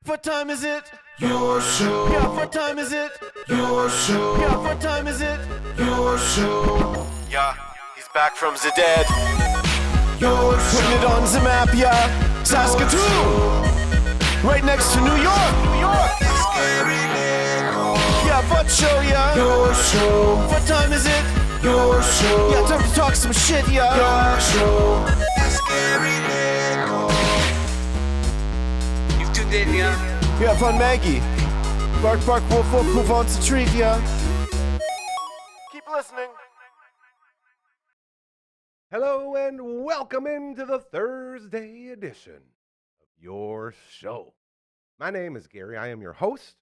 What time is it? Your show. Yeah, what time is it? Your show. Yeah, what time is it? Your show. Yeah, he's back from the dead. Your show. Putting it on the map, yeah. Saskatoon. Right next to New York. New York. Yeah, what show, yeah? Your show. What time is it? Your show. Yeah, time to talk some shit, yeah. Your show. You've tuned in, yeah? Yeah, fun Maggie. Bark, bark, wolf, wolf, who wants a treat, yeah? Keep listening. Hello and welcome into the Thursday edition of Your Show. My name is Gary. I am your host.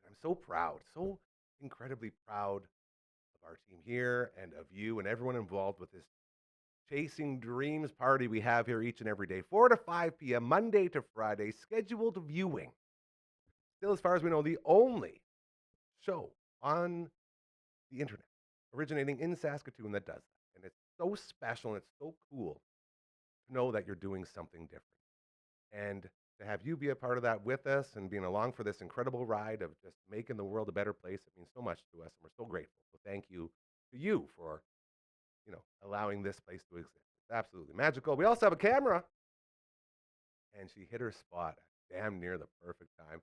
I'm so proud, so incredibly proud of our team here and of you and everyone involved with this Chasing Dreams party we have here each and every day, 4 to 5 p.m., Monday to Friday, scheduled viewing. Still, as far as we know, the only show on the internet originating in Saskatoon that does that. And it's so special and it's so cool to know that you're doing something different. And to have you be a part of that with us and being along for this incredible ride of just making the world a better place, it means so much to us. And we're so grateful. So thank you to you for allowing this place to exist. It's absolutely magical. We also have a camera. And she hit her spot at damn near the perfect time.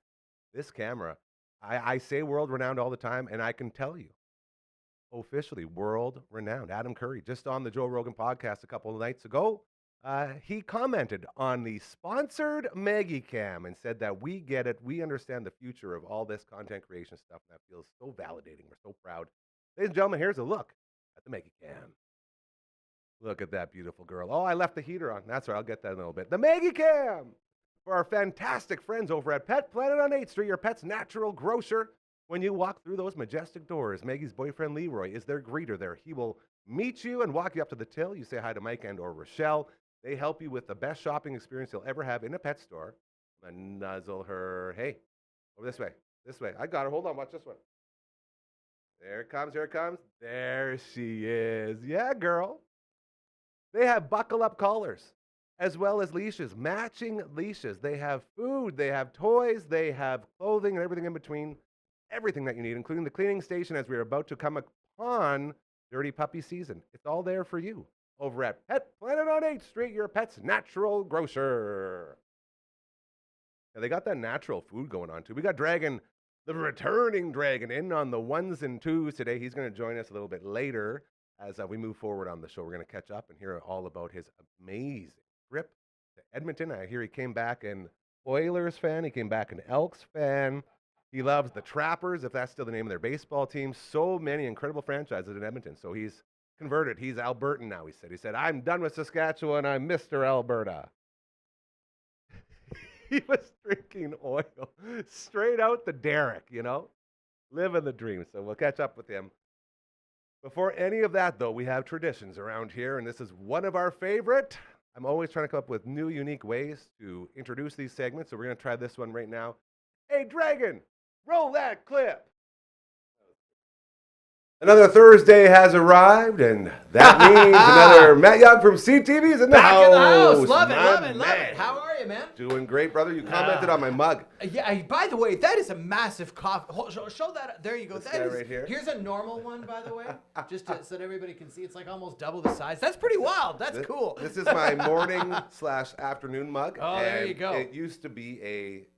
This camera, I say world-renowned all the time, and I can tell you, officially world-renowned. Adam Curry, just on the Joe Rogan podcast a couple of nights ago, he commented on the sponsored Maggie cam and said that we get it. We understand the future of all this content creation stuff, and that feels so validating. We're so proud. Ladies and gentlemen, here's a look at the Maggie cam. Look at that beautiful girl. Oh, I left the heater on. That's right. I'll get that in a little bit. The Maggie Cam for our fantastic friends over at Pet Planet on 8th Street, your pet's natural grocer. When you walk through those majestic doors, Maggie's boyfriend Leroy is their greeter there. He will meet you and walk you up to the till. You say hi to Mike and or Rochelle. They help you with the best shopping experience you'll ever have in a pet store. And nuzzle her. Hey, over this way. This way. I got her. Hold on. Watch this one. There it comes. Here it comes. There she is. Yeah, girl. They have buckle-up collars as well as leashes, matching leashes. They have food, they have toys, they have clothing and everything in between, everything that you need, including the cleaning station as we are about to come upon Dirty Puppy season. It's all there for you over at Pet Planet on 8th Street, your pet's natural grocer. Now, they got that natural food going on, too. We got Dragon, the returning Dragon, in on the ones and twos today. He's going to join us a little bit later. As we move forward on the show, we're going to catch up and hear all about his amazing trip to Edmonton. I hear he came back an Oilers fan. He came back an Elks fan. He loves the Trappers, if that's still the name of their baseball team. So many incredible franchises in Edmonton. So he's converted. He's Albertan now, he said. He said, I'm done with Saskatchewan. I'm Mr. Alberta. He was drinking oil straight out the derrick, living the dream. So we'll catch up with him. Before any of that, though, we have traditions around here, and this is one of our favorite. I'm always trying to come up with new, unique ways to introduce these segments, so we're going to try this one right now. Hey, Dragon, roll that clip. Another Thursday has arrived, and that means another Matt Young from CTV is in the house. Back in the house. Love it. How are you, man? Doing great, brother. You commented on my mug. Yeah, by the way, that is a massive coffee. Show that. There you go. That is right here. Here's a normal one, by the way, so that everybody can see. It's like almost double the size. That's pretty wild. That's cool. This is my morning/afternoon mug. Oh, there you go. It used to be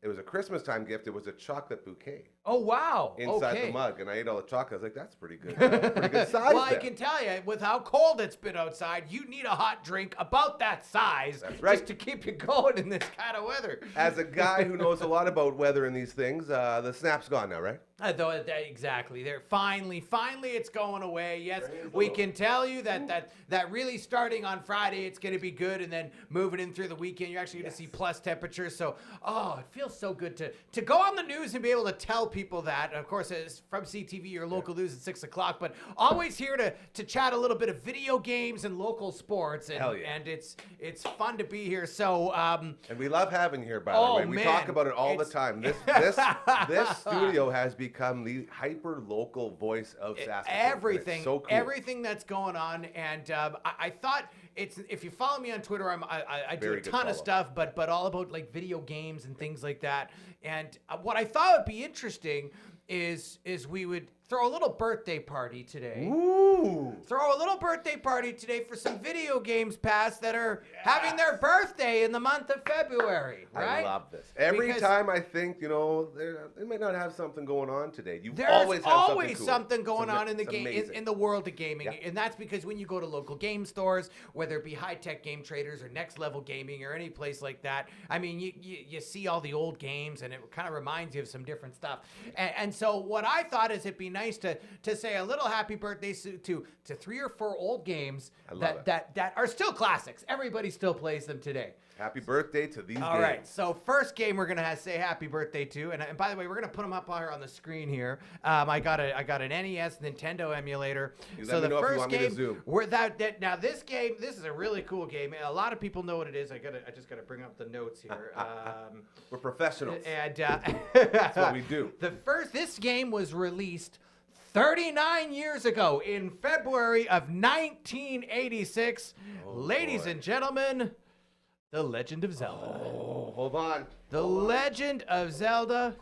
it was a Christmas time gift. It was a chocolate bouquet. Oh, wow. Inside the mug, and I ate all the chocolate. I was like, that's pretty good. Pretty good size. Well, I can tell you, with how cold it's been outside, you need a hot drink about that size just to keep you going in this kind of weather. As a guy who knows a lot about weather and these things, the snap's gone now, right? Exactly. They're finally, it's going away. Yes, we can tell you that really starting on Friday, it's going to be good, and then moving in through the weekend, you're actually going to see plus temperatures. So, it feels so good to go on the news and be able to tell people that. Of course, it's from CTV, your local news at 6 o'clock, but always here to chat a little bit of video games and local sports. And, Hell yeah. And it's fun to be here. So, and we love having you here, by the way. We talk about it all the time. This studio has become the hyper-local voice of Saskatoon. Everything, so cool. Everything that's going on, and I thought it's if you follow me on Twitter, I do Very a good ton of follow. stuff, but all about like video games and things like that. And what I thought would be interesting is we would throw a little birthday party today. Ooh. Throw a little birthday party today for some video games past that are having their birthday in the month of February, right? I love this. Every Because time I think, they might not have something going on today. You there's always have always cool. something going It's on in the it's game amazing. in the world of gaming, Yeah. and that's because when you go to local game stores, whether it be high-tech game traders or Next Level Gaming or any place like that, I mean, you see all the old games, and it kind of reminds you of some different stuff. And so what I thought is it'd be nice to say a little happy birthday to 3 or 4 old games love that are still classics. Everybody still plays them today. Happy birthday to these All games. right, so first game we're gonna say happy birthday to, and by the way, we're gonna put them up here on the screen here. I got an NES Nintendo emulator. You So let me the know if you first want me to game, zoom. we're now this is a really cool game. A lot of people know what it is. I just gotta bring up the notes here. We're professionals. And That's what we do. This game was released 39 years ago in February of 1986. Ladies boy. and gentlemen, The Legend of Zelda. Oh, hold on. The Legend of Zelda.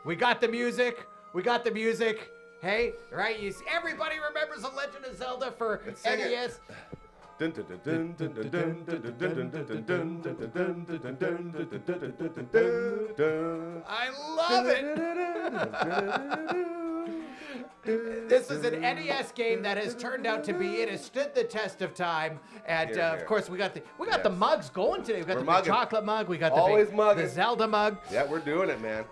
We got the music. Hey, right? Everybody remembers The Legend of Zelda for Let's sing it. NES. Dun, dun, dun, dun, dun, dun, dun, dun, dun, dun, dun, dun, dun, dun, dun, dun, dun, dun, dun. I love it. This is an NES game that has turned out to be. It has stood the test of time, and Here, of here. course we got the Yes. mugs going today. We got We're the big mugging. chocolate mug. We got Always the mugging. Zelda mug. Yeah, we're doing it, man.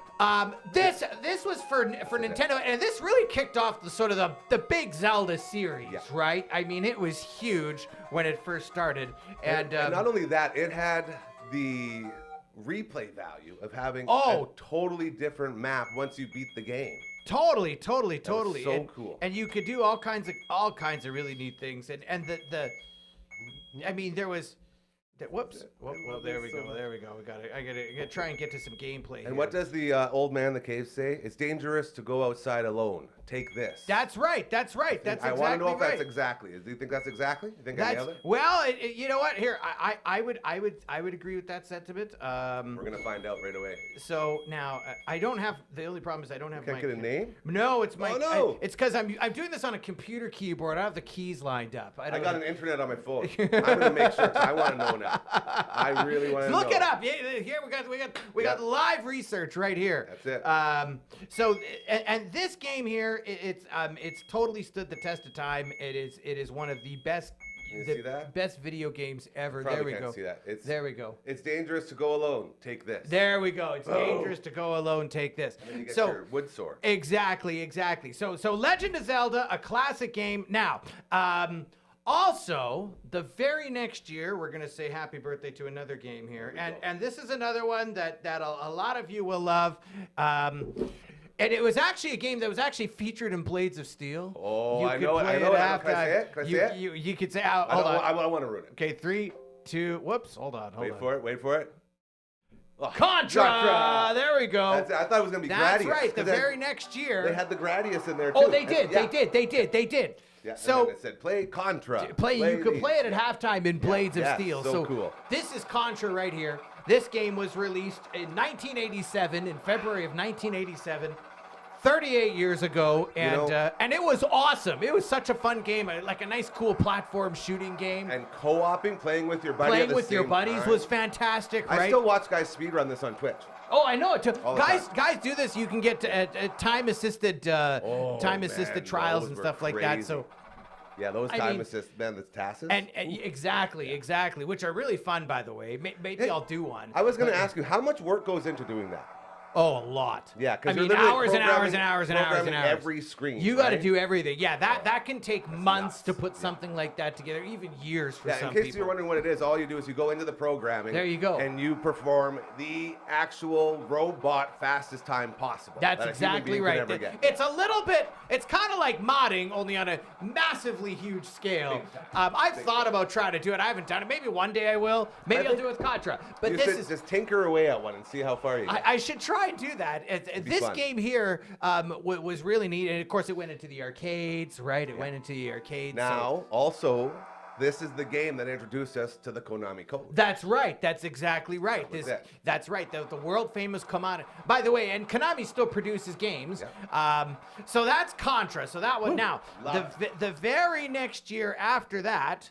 This was for Nintendo, and this really kicked off the big Zelda series, Yeah. right? I mean, it was huge when it first started, and not only that, it had the replay value of having Oh. a totally different map once you beat the game. totally. so and, cool. And you could do all kinds of really neat things, and I mean, there was. Whoops! Well, there we go. I gotta try and get to some gameplay. And what does the old man in the cave say? It's dangerous to go outside alone. Take this. That's right. That's I exactly want to know if right. that's exactly. Do you think that's exactly? You think I That's nailed it? well. You know what? Here, I would agree with that sentiment. We're gonna find out right away. So now I don't have. The only problem is I don't have Can't my. get a name? No, it's my. Oh, no. It's because I'm doing this on a computer keyboard. I have the keys lined up. I got an internet on my phone. I'm gonna make sure. I want to know now. I really want to know. Look it up. Yeah, here we got live research right here. That's it. So and this game here, it's totally stood the test of time. It is one of the best. You see that? Best video games ever. Probably There we can't go. see that. There we go. It's dangerous to go alone. Take this. There we go. It's dangerous to go alone. Take this. And then you get So your wood sword. exactly. So Legend of Zelda, a classic game. Now, also the very next year, we're gonna say happy birthday to another game here, and this is another one that a lot of you will love. And it was actually a game that was actually featured in Blades of Steel. Oh, You I could know it. play I know it. at Can I say halftime. it? Can I say it? You could say, hold on. I don't want to ruin it. Okay, 3, 2. Whoops. Hold on. Wait for it. Wait for it. Oh, Contra. There we go. That's it. I thought it was gonna be That's Gradius. right. The 'cause very next year. they had the Gradius in there too. Oh, they And- did. yeah. They did. Yeah. So and then it said play Contra. you could these. play it at halftime in Blades of yeah, Steel. so cool. This is Contra right here. This game was released in 1987, in February of 1987. 38 years ago, and it was awesome. It was such a fun game, like a nice, cool platform shooting game. And co-oping, playing with your buddy. Playing at the with your same buddies time. was fantastic, right? I still watch guys speedrun this on Twitch. Oh, I know it too. All the Guys time. do this. You can get time-assisted man, trials those and were stuff like that. crazy. So. Yeah, those I time mean- assist, man, the tasks. And exactly, which are really fun, by the way. Maybe Hey, I'll do one. I was going to ask you, how much work goes into doing that? Oh, a lot. Yeah, I because mean, you're literally hours and hours and hours and hours and programming hours. every screen. You got to right? do everything. Yeah, that can take months nuts. to put something like that together, even years for Yeah, some in case people. you're wondering what it is, all you do is you go into the programming. There you go. And you perform the actual robot fastest time possible. That's that a human exactly being could right. ever get. It's a little bit, it's kind of like modding, only on a massively huge scale. I've thought about trying to do it. I haven't done it. Maybe one day I will. Maybe I'll think do it with Contra. But You this should is, just tinker away at one and see how far you get. I should try and do that. be This fun. game here was really neat. And of course, it went into the arcades, right? It went into the arcades. Now, also, this is the game that introduced us to the Konami code. That's right. That's exactly right. That's right. The world famous Konami. By the way, and Konami still produces games. Yeah. So that's Contra. So that one. Now, the very next year after that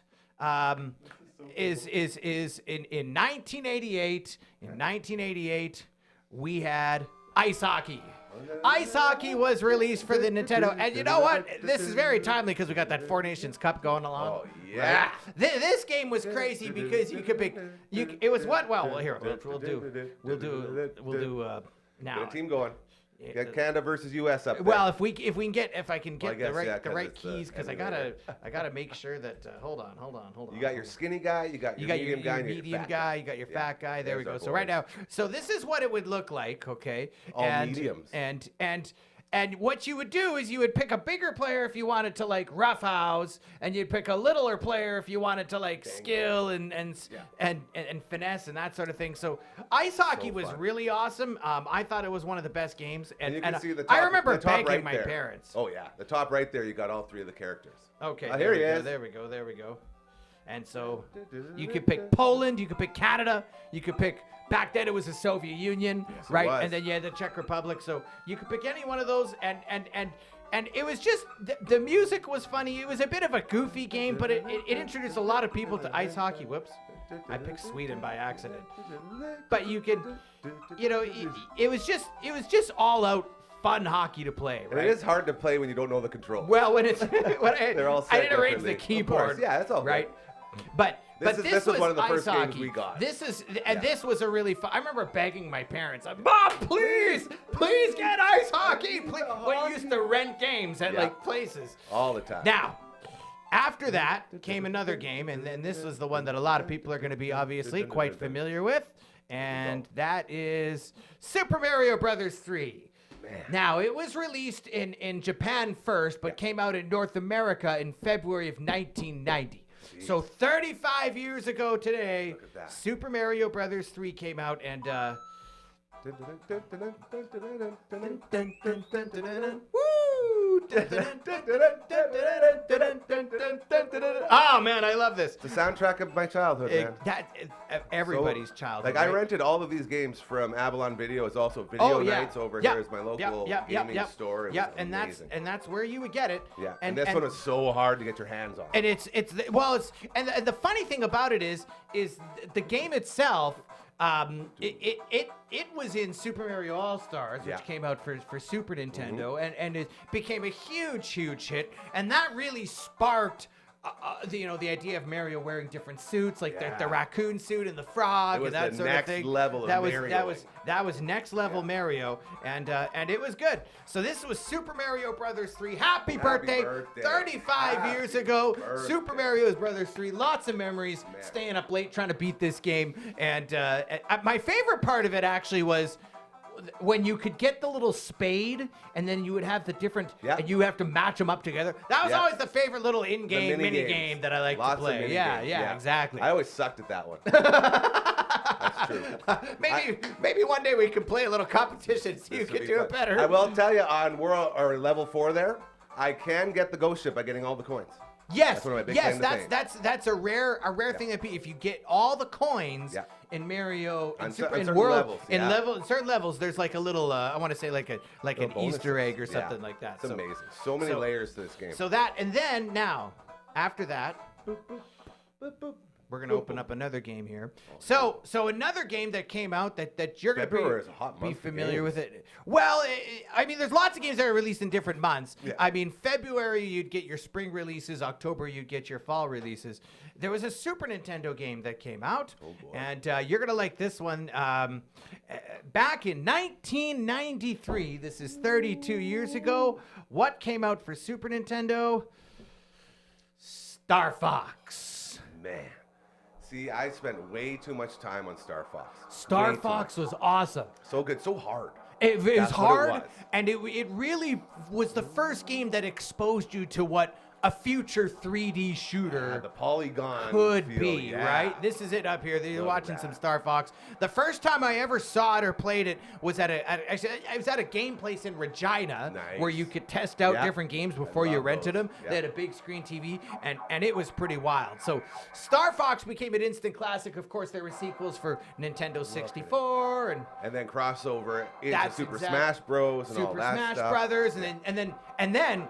is in 1988. In 1988, we had Ice Hockey. Ice Hockey was released for the Nintendo, and you know what? This is very timely because we got that Four Nations Cup going along. Oh yeah. This game was crazy because you could pick. It was what? Well, here we'll do now. Get a team going. Get Canada versus US up there. Well, if I can get Well, I guess, the right it's keys, because I gotta make sure that. Hold on. You got your skinny guy, you got your medium guy, and medium fat guy, you got your fat guy. There we There's go. our So right boys. now, so this is what it would look like, okay? All mediums. And what you would do is you would pick a bigger player if you wanted to like roughhouse, and you'd pick a littler player if you wanted to like skill and finesse and that sort of thing. So ice hockey was fun. really awesome. I thought it was one of the best games, And you and can see the I top- remember the top begging right my there. parents. Oh yeah, the top right there, you got all three of the characters. Okay, Here he is. There we go. And so you could pick Poland, you could pick Canada, you could pick. Back then it was the Soviet Union, it right? was. And then you had the Czech Republic. So you could pick any one of those, and it was just the music was funny. It was a bit of a goofy game, but it introduced a lot of people to ice hockey. Whoops, I picked Sweden by accident. But you could, it was just all out fun hockey to play, And right? it is hard to play when you don't know the controls. Well, when it's They're all I set didn't arrange the differently. Of keyboard. course, yeah, that's all good. right. But This was one of the ice first games hockey. we got. This was a really fun. I remember begging my parents, "Mom, please get ice hockey." Please. We used to rent games at like places. All the time. Now, after that came another game, and then this was the one that a lot of people are going to be obviously quite familiar with, and that is Super Mario Brothers 3. Now, it was released in Japan first, but came out in North America in February of 1990. So 35 years ago today, Look at that. Super Mario Brothers 3 came out, and oh man, I love this. The soundtrack of my childhood, man. Everybody's childhood. Like I right? rented all of these games from Avalon Video. It's also video nights over here. Is my local gaming store. It was and amazing. that's where you would get it. Yeah, and this one is so hard to get your hands on. And and the funny thing about it is the game itself. It was in Super Mario All Stars, which came out for Super Nintendo, and it became a huge hit, and that really sparked. The idea of Mario wearing different suits, like the raccoon suit and the frog and that sort of thing. That was next level Mario, and it was good. So this was Super Mario Brothers 3. Happy birthday. 35 years ago, Super Mario Brothers 3. Lots of memories. Staying up late trying to beat this game, and my favorite part of it actually was when you could get the little spade, and then you would have the different, and you have to match them up together. That was always the favorite little in-game mini game that I like to play. Yeah, exactly. I always sucked at that one. That's true. Maybe one day we can play a little competition, see who can do it better. I will tell you, on World or Level 4 there, I can get the ghost ship by getting all the coins. Yes, That's one of my big claim to fame. that's a rare thing that if you get all the coins in Mario On in certain World levels, in certain levels, there's like a little I want to say like an bonuses. Easter egg or something like that. It's amazing. So many layers to this game. So that, and then now after that, we're gonna open up another game here. So another game that came out that you're gonna February is a hot be month for familiar games. with it. Well, I mean, there's lots of games that are released in different months. Yeah. I mean, February you'd get your spring releases. October you'd get your fall releases. There was a Super Nintendo game that came out, and you're gonna like this one. Back in 1993, this is 32 years ago. What came out for Super Nintendo? Star Fox. Man. See, I spent way too much time on Star Fox. Star Way too Fox much. was awesome. So good, so hard. It was That's what it hard, was. and it really was the first game that exposed you to what a future 3D shooter the polygon could feel, be, right? This is it up here. You're watching some Star Fox. The first time I ever saw it or played it was I was at a game place in Regina where you could test out different games before you rented them. They had a big screen TV, and it was pretty wild. So Star Fox became an instant classic. Of course, there were sequels for Nintendo 64 and then crossover into Super Smash Bros. And all that Super Smash stuff. Brothers, and then.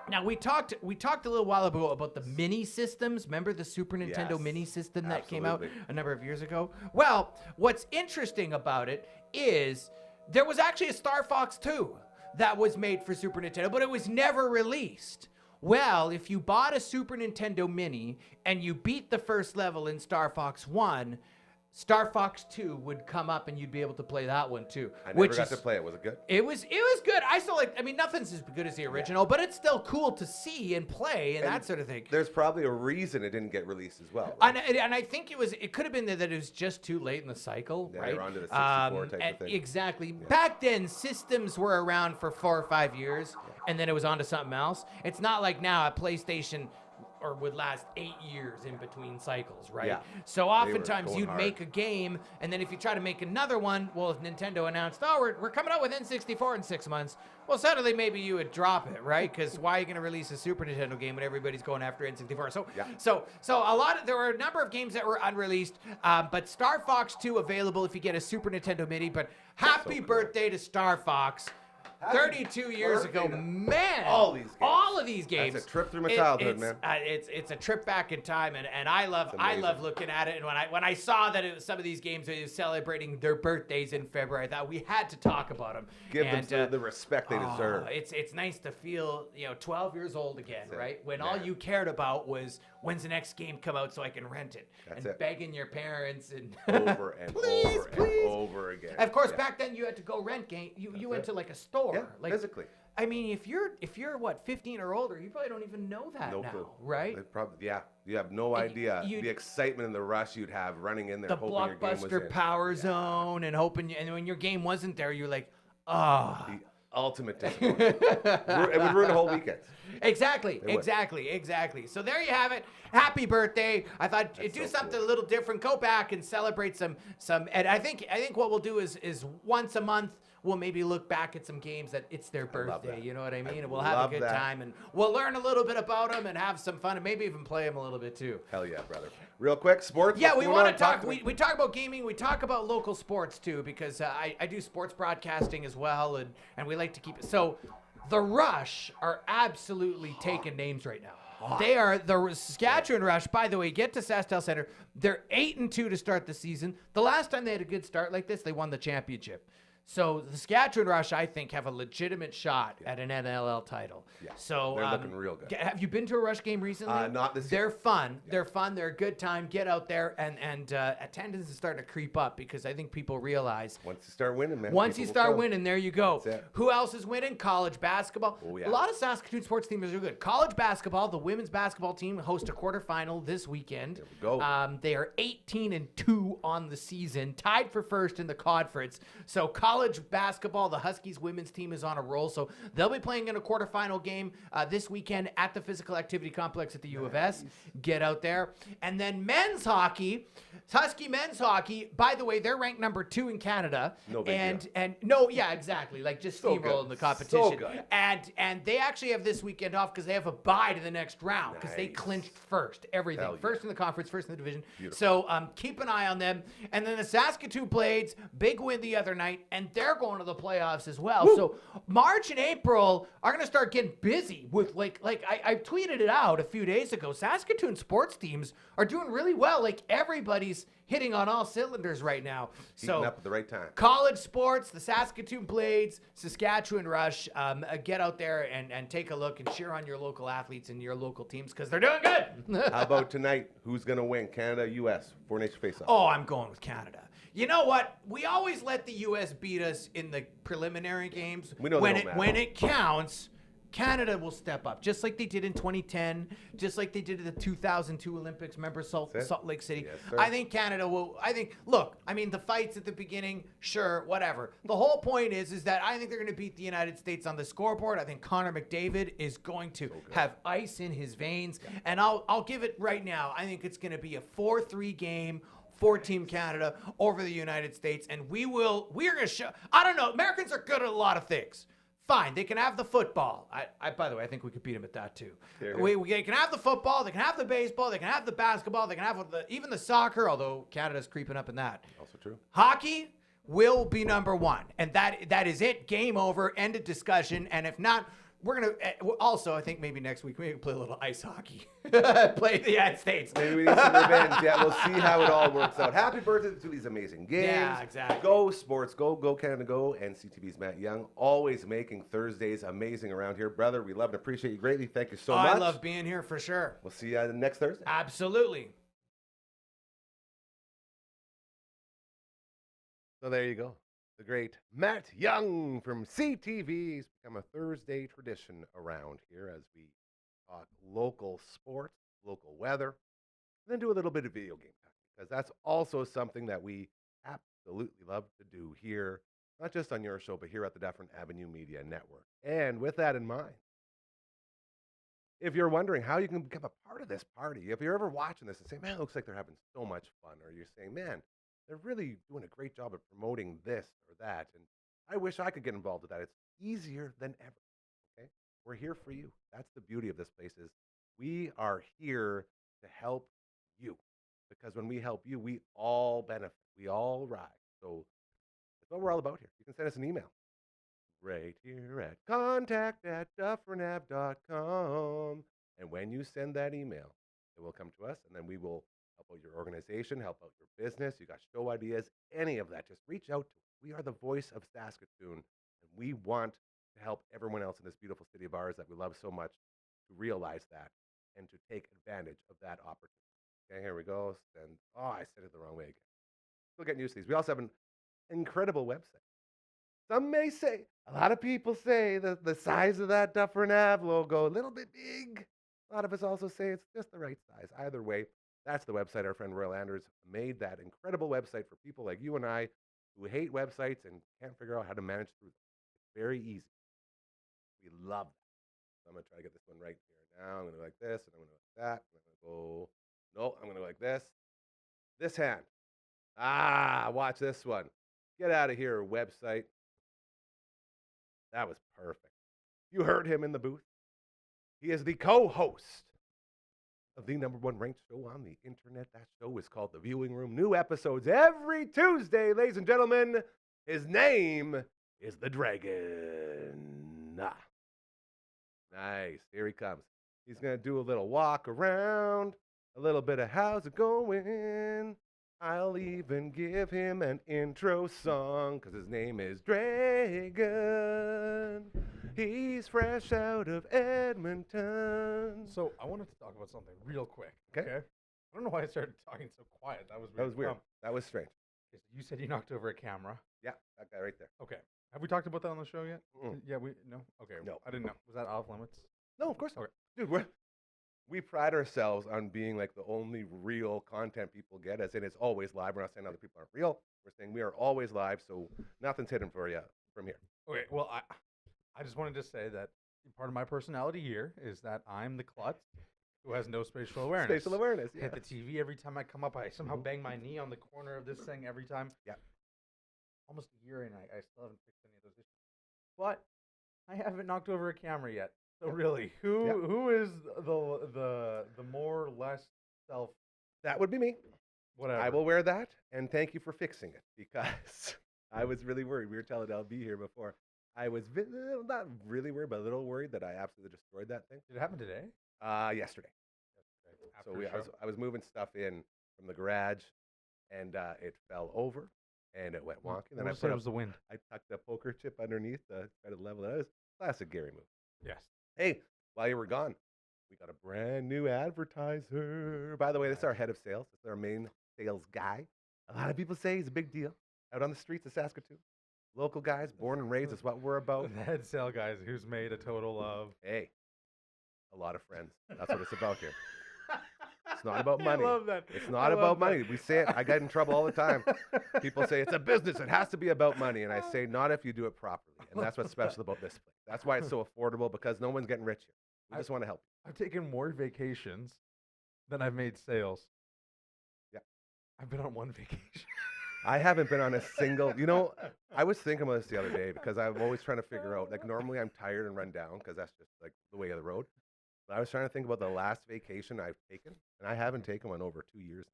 Now we talked a little while ago about the mini systems. Remember the Super Nintendo mini system that came out a number of years ago? Well, what's interesting about it is there was actually a Star Fox 2 that was made for Super Nintendo, but it was never released. Well, if you bought a Super Nintendo Mini and you beat the first level in Star Fox 1, Star Fox 2 would come up and you'd be able to play that one too. I never got to play it. Was it good? It was good. I still nothing's as good as the original, but it's still cool to see and play and that sort of thing. There's probably a reason it didn't get released as well. Right? And I think it could have been that it was just too late in the cycle, right? They're onto the 64 type of thing. Exactly. Yeah. Back then, systems were around for 4 or 5 years, and then it was on to something else. It's not like now a PlayStation would last 8 years in between cycles, right? Yeah. So oftentimes you'd make a game, and then if you try to make another one, well, if Nintendo announced, we're coming out with N64 in 6 months, well, suddenly maybe you would drop it, right? Because why are you going to release a Super Nintendo game when everybody's going after N64? So there were a number of games that were unreleased, but Star Fox 2 available if you get a Super Nintendo Mini. But happy birthday to Star Fox. 32 years ago, man. All of these games. That's a trip through my childhood, man. It's a trip back in time, and I love looking at it. And when I saw that some of these games were celebrating their birthdays in February, I thought we had to talk about them. Give them the respect they deserve. It's nice to feel 12 years old again, right? When all you cared about was when's the next game come out so I can rent it, begging your parents and over and over again. Of course, back then you had to go rent game. You went to like a store. Yeah, physically. I mean, if you're what 15 or older, you probably don't even know that now, clue. right? You have no idea the excitement and the rush you'd have running in there, hoping your game was in. The blockbuster Power Zone, and hoping, and when your game wasn't there, you're like, the ultimate disappointment. It would ruin the whole weekend. Exactly. So there you have it. Happy birthday. I thought do something a little different. Go back and celebrate some and I think what we'll do is once a month we'll maybe look back at some games that it's their birthday. You know what I mean? And we'll have a good time and we'll learn a little bit about them and have some fun and maybe even play them a little bit too. Hell yeah, brother. Real quick, sports. Yeah, we want to talk. We talk about gaming. We talk about local sports too because I do sports broadcasting as well and we like to keep it. So the Rush are absolutely taking names right now. They are the Saskatchewan Rush. By the way, get to SaskTel Center. They're 8-2 to start the season. The last time they had a good start like this, they won the championship. So the Saskatchewan Rush, I think, have a legitimate shot at an NLL title. Yeah. So they're looking real good. Have you been to a Rush game recently? Not this year. They're fun. Yeah. They're fun. They're a good time. Get out there, and attendance is starting to creep up because I think people realize once you start winning, man. Once you start winning, there you go. That's it. Who else is winning? College basketball. Oh, yeah. A lot of Saskatoon sports teams are good. College basketball, the women's basketball team host a quarterfinal this weekend. There we go. They are 18-2 on the season, tied for first in the conference. So college basketball. The Huskies women's team is on a roll, so they'll be playing in a quarterfinal game this weekend at the Physical Activity Complex at the U of S. Get out there. And then men's hockey, Husky men's hockey, by the way, they're ranked number 2 in Canada. No big deal. And no, yeah, exactly. Like just steamrolling the competition. So good. And they actually have this weekend off because they have a bye to the next round because they clinched first. Everything. Hell yeah. First in the conference, first in the division. Beautiful. So keep an eye on them. And then the Saskatoon Blades, big win the other night, and they're going to the playoffs as well. Woo! So March and April are going to start getting busy with like I tweeted it out a few days ago. Saskatoon sports teams are doing really well. Like everybody's hitting on all cylinders right now. Heating up at the right time. College sports, the Saskatoon Blades, Saskatchewan Rush, get out there and take a look and cheer on your local athletes and your local teams because they're doing good. How about tonight? Who's going to win? Canada, U.S., Four Nation Face-Off. Oh, I'm going with Canada. You know what? We always let the U.S. beat us in the preliminary games. We know when it counts. Canada will step up, just like they did in 2010, just like they did at the 2002 Olympics. Remember Salt Lake City? Yes, sir. I think Canada will. Look, I mean, the fights at the beginning, sure, whatever. The whole point is that I think they're going to beat the United States on the scoreboard. I think Connor McDavid is going to have ice in his veins, and I'll give it right now. I think it's going to be a 4-3 game for Team Canada over the United States, and we're going to show. I don't know. Americans are good at a lot of things. Fine, they can have the football. By the way, I think we could beat them at that too. They can have the football, they can have the baseball, they can have the basketball, they can have even the soccer, although Canada's creeping up in that. Also true. Hockey will be number one, and that is it. Game over, end of discussion, and if not, we're going to also, I think maybe next week, we can play a little ice hockey. Play the United States. Maybe we need some revenge. Yeah, we'll see how it all works out. Happy birthday to these amazing games. Yeah, exactly. Go sports, go Canada, go. And CTV's Matt Young, always making Thursdays amazing around here. Brother, we love and appreciate you greatly. Thank you so much. I love being here for sure. We'll see you next Thursday. Absolutely. So there you go. The great Matt Young from CTV's become a Thursday tradition around here as we talk local sports, local weather, and then do a little bit of video game time, because that's also something that we absolutely love to do here, not just on your show, but here at the Dufferin Avenue Media Network. And with that in mind, if you're wondering how you can become a part of this party, if you're ever watching this and saying, man, it looks like they're having so much fun, or you're saying, man, they're really doing a great job of promoting this or that, and I wish I could get involved with that. It's easier than ever, okay? We're here for you. That's the beauty of this place, is we are here to help you, because when we help you, we all benefit. We all rise. So that's what we're all about here. You can send us an email right here at contact@dufferinave.com, and when you send that email, it will come to us, and then we will help out your organization, help out your business. You got show ideas, any of that. Just reach out to us. We are the voice of Saskatoon, and we want to help everyone else in this beautiful city of ours that we love so much to realize that and to take advantage of that opportunity. Okay, here we go. I said it the wrong way again. Still getting used to these. We also have an incredible website. Some may say, a lot of people say that the size of that Dufferin Ave logo, a little bit big. A lot of us also say it's just the right size. Either way, that's the website. Our friend Royal Anders made that incredible website for people like you and I who hate websites and can't figure out how to manage through them. It's very easy. We love that. So I'm going to try to get this one right here. Now I'm going to go like this, and I'm going to go like that. And I'm going to go, no, I'm going to go like this. This hand. Watch this one. Get out of here, website. That was perfect. You heard him in the booth. He is the co-host of the #1 ranked show on the internet. That show is called The Viewing Room. New episodes every Tuesday, ladies and gentlemen. His name is the Dragon. Nice. Here he comes. He's going to do a little walk around, a little bit of how's it going. I'll even give him an intro song, because his name is Dragon. He's fresh out of Edmonton. So I wanted to talk about something real quick. Okay. I don't know why I started talking so quiet. That was weird. That was strange. You said you knocked over a camera. Yeah, that guy right there. Okay. Have we talked about that on the show yet? Mm-mm. Yeah, no? Okay. No. I didn't know. Was that off limits? No, of course not. Okay. Dude, we pride ourselves on being like the only real content people get, as in it's always live. We're not saying other people aren't real. We're saying we are always live, so nothing's hidden for you from here. Okay. Well, I just wanted to say that part of my personality here is that I'm the klutz who has no spatial awareness. Spatial awareness, yeah. Hit the TV every time I come up. I somehow bang my knee on the corner of this thing every time. Yeah. Almost a year in, I still haven't fixed any of those issues. But I haven't knocked over a camera yet. So really, who is the more or less self? That would be me. Whatever. I will wear that, and thank you for fixing it, because I was really worried. We were telling LB here before. I was not really worried, but a little worried that I absolutely destroyed that thing. Did it happen today? Yesterday. After So show? I was moving stuff in from the garage, and it fell over, and it went wonky. Then It was the wind. I tucked a poker chip underneath to try to level it out. It was classic Gary move. Yes. Hey, while you were gone, we got a brand new advertiser. By the way, this is our head of sales. This is our main sales guy. A lot of people say he's a big deal out on the streets of Saskatoon. Local guys, born and raised is what we're about. The head sale guys who's made a total of. Hey, a lot of friends. That's what it's about here. It's not about money. I love that. It's not I about love that. money. We say it. I get in trouble all the time. People say it's a business. It has to be about money. And I say, not if you do it properly. And that's what's special about this place. That's why it's so affordable, because no one's getting rich here. We just want to help you. I've taken more vacations than I've made sales. Yeah. I've been on one vacation. I haven't been on a single, I was thinking about this the other day, because I'm always trying to figure out, like, normally I'm tired and run down because that's just like the way of the road. But I was trying to think about the last vacation I've taken, and I haven't taken one over 2 years.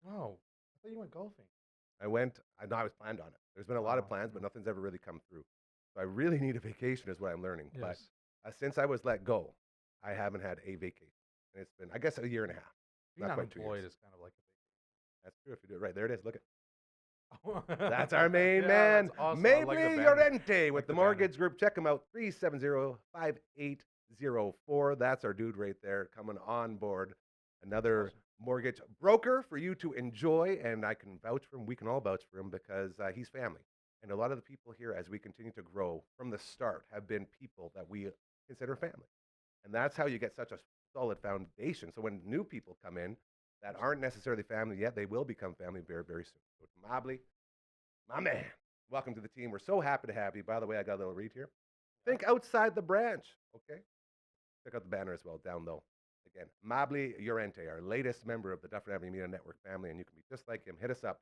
Oh, I thought you went golfing. I know I was planned on it. There's been a lot of plans, but nothing's ever really come through. So I really need a vacation is what I'm learning. Yes. But since I was let go, I haven't had a vacation. And it's been, I guess, a year and a half. Being Not quite 2 unemployed years. is kind of like That's true if you do it right. There it is. Look at a That's our main Yeah, man, that's awesome. I Maybe like the banner. Llorente with Like the the Mortgage Group. Check him out, 370-5804. That's our dude right there coming on board. Another Awesome. mortgage broker for you to enjoy, and I can vouch for him. We can all vouch for him because he's family. And a lot of the people here, as we continue to grow from the start, have been people that we consider family. And that's how you get such a solid foundation. So when new people come in that aren't necessarily family yet, they will become family very, very soon. So it's Mobley, my man, welcome to the team. We're so happy to have you. By the way, I got a little read here. Think outside the branch, okay? Check out the banner as well down low. Again, Mobley Llorente, our latest member of the Dufferin Avenue Media Network family, and you can be just like him. Hit us up,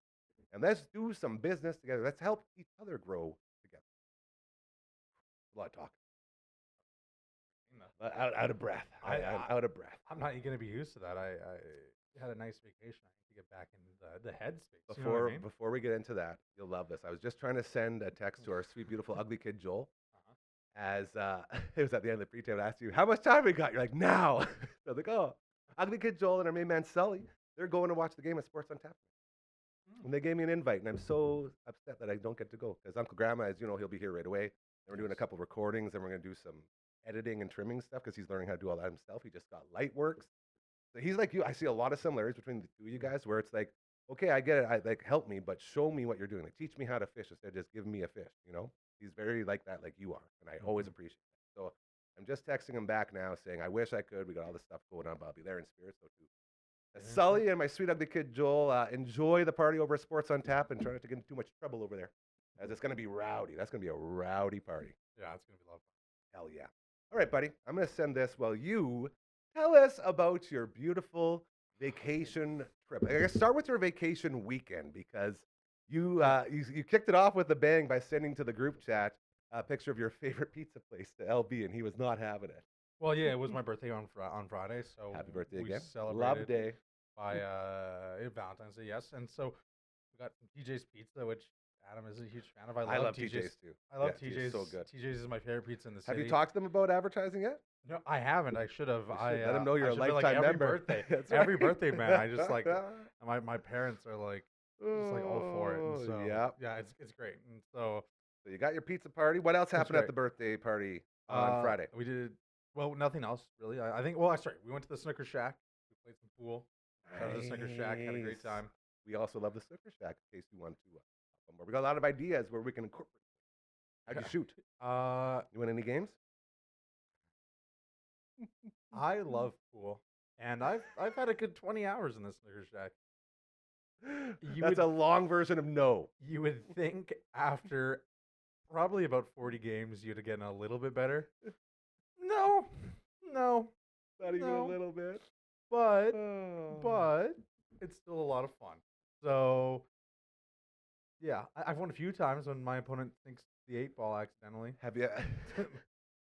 and let's do some business together. Let's help each other grow together. A lot of talking. Out of breath. I'm out of breath. I'm not going to be used to that. I had a nice vacation. I need to get back into the headspace. You know what I mean? Before we get into that, you'll love this. I was just trying to send a text to our sweet, beautiful, ugly kid, Joel. As it was at the end of the pre-tape, I asked you, how much time we got? You're like, now. So I was like, oh, ugly kid Joel and our main man Sully, they're going to watch the game at Sports on Tap. And they gave me an invite, and I'm so upset that I don't get to go, because Uncle Gramma, as you know, he'll be here right away. And we're doing a couple recordings, and we're going to do some editing and trimming stuff, because he's learning how to do all that himself. He just got Lightworks. So he's like you. I see a lot of similarities between the two of you guys, where it's like, okay, I get it. Help me, but show me what you're doing. Like, teach me how to fish instead of just giving me a fish, He's very like that, like you are, and I always appreciate that. So I'm just texting him back now saying, I wish I could. We got all this stuff going on, but I'll be there in spirit. So too. Sully and my sweet ugly kid Joel, enjoy the party over at Sports on Tap and try not to get into too much trouble over there, as it's going to be rowdy. That's going to be a rowdy party. Yeah, it's going to be a lot of fun. Hell yeah. All right, buddy. I'm going to send this while you tell us about your beautiful vacation trip. I guess start with your vacation weekend, because you kicked it off with a bang by sending to the group chat a picture of your favorite pizza place to LB, and he was not having it. Well, yeah, it was my birthday on Friday, so Happy birthday we again. celebrated Love day. by Valentine's Day, yes. And so we got TJ's Pizza, which Adam is a huge fan of. I love TJ's too. I love Yeah, TJ's. so good. TJ's is my favorite pizza in the city. Have you talked to them about advertising yet? No, I haven't. I should have. Let them know you're I a should be lifetime every member. Birthday, That's every right. birthday, man. I just like my parents are like just like all for it. And so yeah, it's great. And so you got your pizza party. What else happened at great. the birthday party on Friday? We did nothing else really. I think. Sorry, we went to the Snooker Shack. We played some pool. Shout out to the Snooker Shack. Had a great time. We also love the Snooker Shack in case you want to. We got a lot of ideas where we can incorporate. How'd you shoot? You win any games? I love pool, and I've had a good 20 hours in the Snooker Shack. That's a long version of no. You would think after probably about 40 games you'd have gotten a little bit better. No, Not even No. a little bit. but Oh. but it's still a lot of fun. So yeah, I've won a few times when my opponent thinks the 8-ball accidentally. Have you?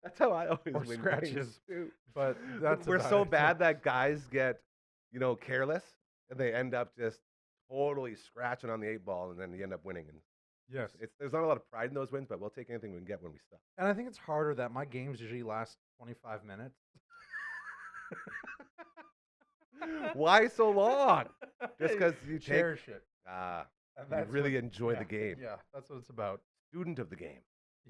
That's how I always Or win scratches. games, too. But that's We're about so it. bad that guys get, careless, and they end up just totally scratching on the 8-ball, and then you end up winning. And Yes, there's not a lot of pride in those wins, but we'll take anything we can get when we stop. and I think it's harder that my games usually last 25 minutes. Why so long? Just because you cherish it. you That's really what- enjoy yeah, the game. Yeah, that's what it's about. Student of the game.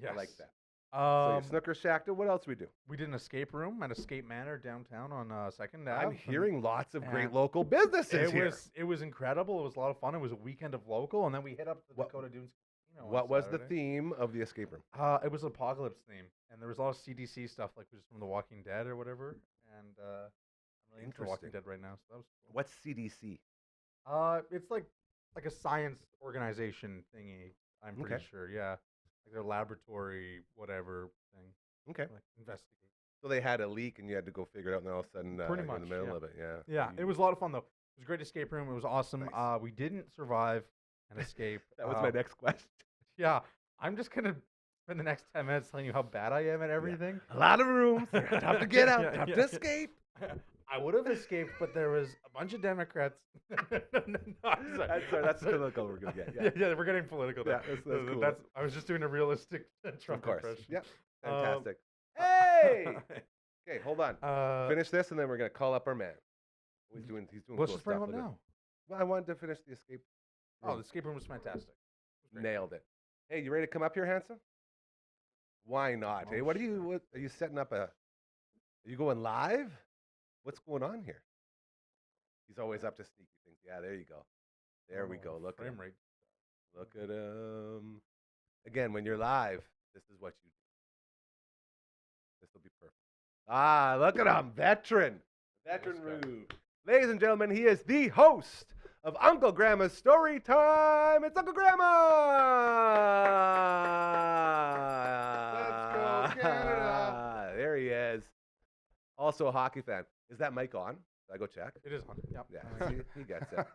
Yes. I like that. So your Um, Snooker Shack. What else we do? we did an escape room at Escape Manor downtown on 2nd Ave. I'm hearing lots of great and local businesses it here. was incredible. It was a lot of fun. It was a weekend of local, and then we hit up the What- Dakota Dunes casino. on What was the Saturday. theme of the escape room? It was apocalypse theme, and there was a lot of CDC stuff, like just from The Walking Dead or whatever. And I'm really into The Walking Interesting. Dead right now, so that was cool. What's CDC? It's like a science organization thingy. I'm pretty Okay. sure. Yeah, like their laboratory, whatever thing. Okay. Like investigate. So they had a leak and you had to go figure it out, and then all of a sudden, Pretty in much, the middle yeah. of it, yeah. Yeah, it was a lot of fun though. It was a great escape room. It was awesome. Nice. We didn't survive an escape. That was my next question. Yeah, I'm just gonna spend the next 10 minutes telling you how bad I am at everything. A lot of rooms, tough to get out, Yeah, tough yeah, to yeah. escape. I would have escaped, but there was a bunch of Democrats. No, I'm sorry. That's political we're going to get. Yeah, we're getting political. Yeah, Now. that's cool. I was just doing a realistic Trump Of course. impression. Yep. Um, Fantastic. Hey! Okay, hold on. Uh, Finish this, and then we're going to call up our man. He's doing let's cool just bring stuff him with up it. now. Well, I wanted to finish the escape. Oh, the escape room was fantastic. Nailed it. Hey, you ready to come up here, handsome? Why not? Oh, Hey, what are you setting up are you going live? What's going on here? He's always up to sneaky things. Yeah, there you go. There we go. Look at him. Frame rate. Look at him. Again, when you're live, this is what you do. This will be perfect. Ah, look at him. Veteran. Veteran Nice guy. Rube. Ladies and gentlemen, he is the host of Uncle Gramma's Story Time. It's Uncle Gramma. Let's go, Canada. There he is. Also a hockey fan. Is that mic on? Did I go check? It is on. Yep. Yeah, see, he gets it.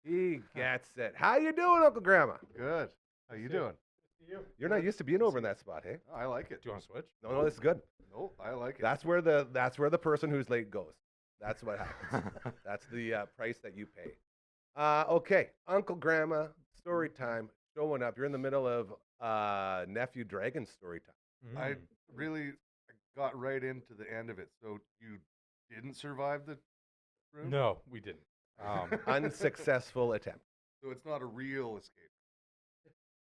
He gets it. How you doing, Uncle Grandma? Good. How you doing? You're not used to being over in that spot, hey? I like it. Do you want to switch? No, this is good. No, I like it. That's where the person who's late goes. That's what happens. That's the price that you pay. Okay, Uncle Grandma, story time, showing up. You're in the middle of nephew Dragon story time. I really got right into the end of it. So you didn't survive the room? No, we didn't. Unsuccessful attempt. So it's not a real escape.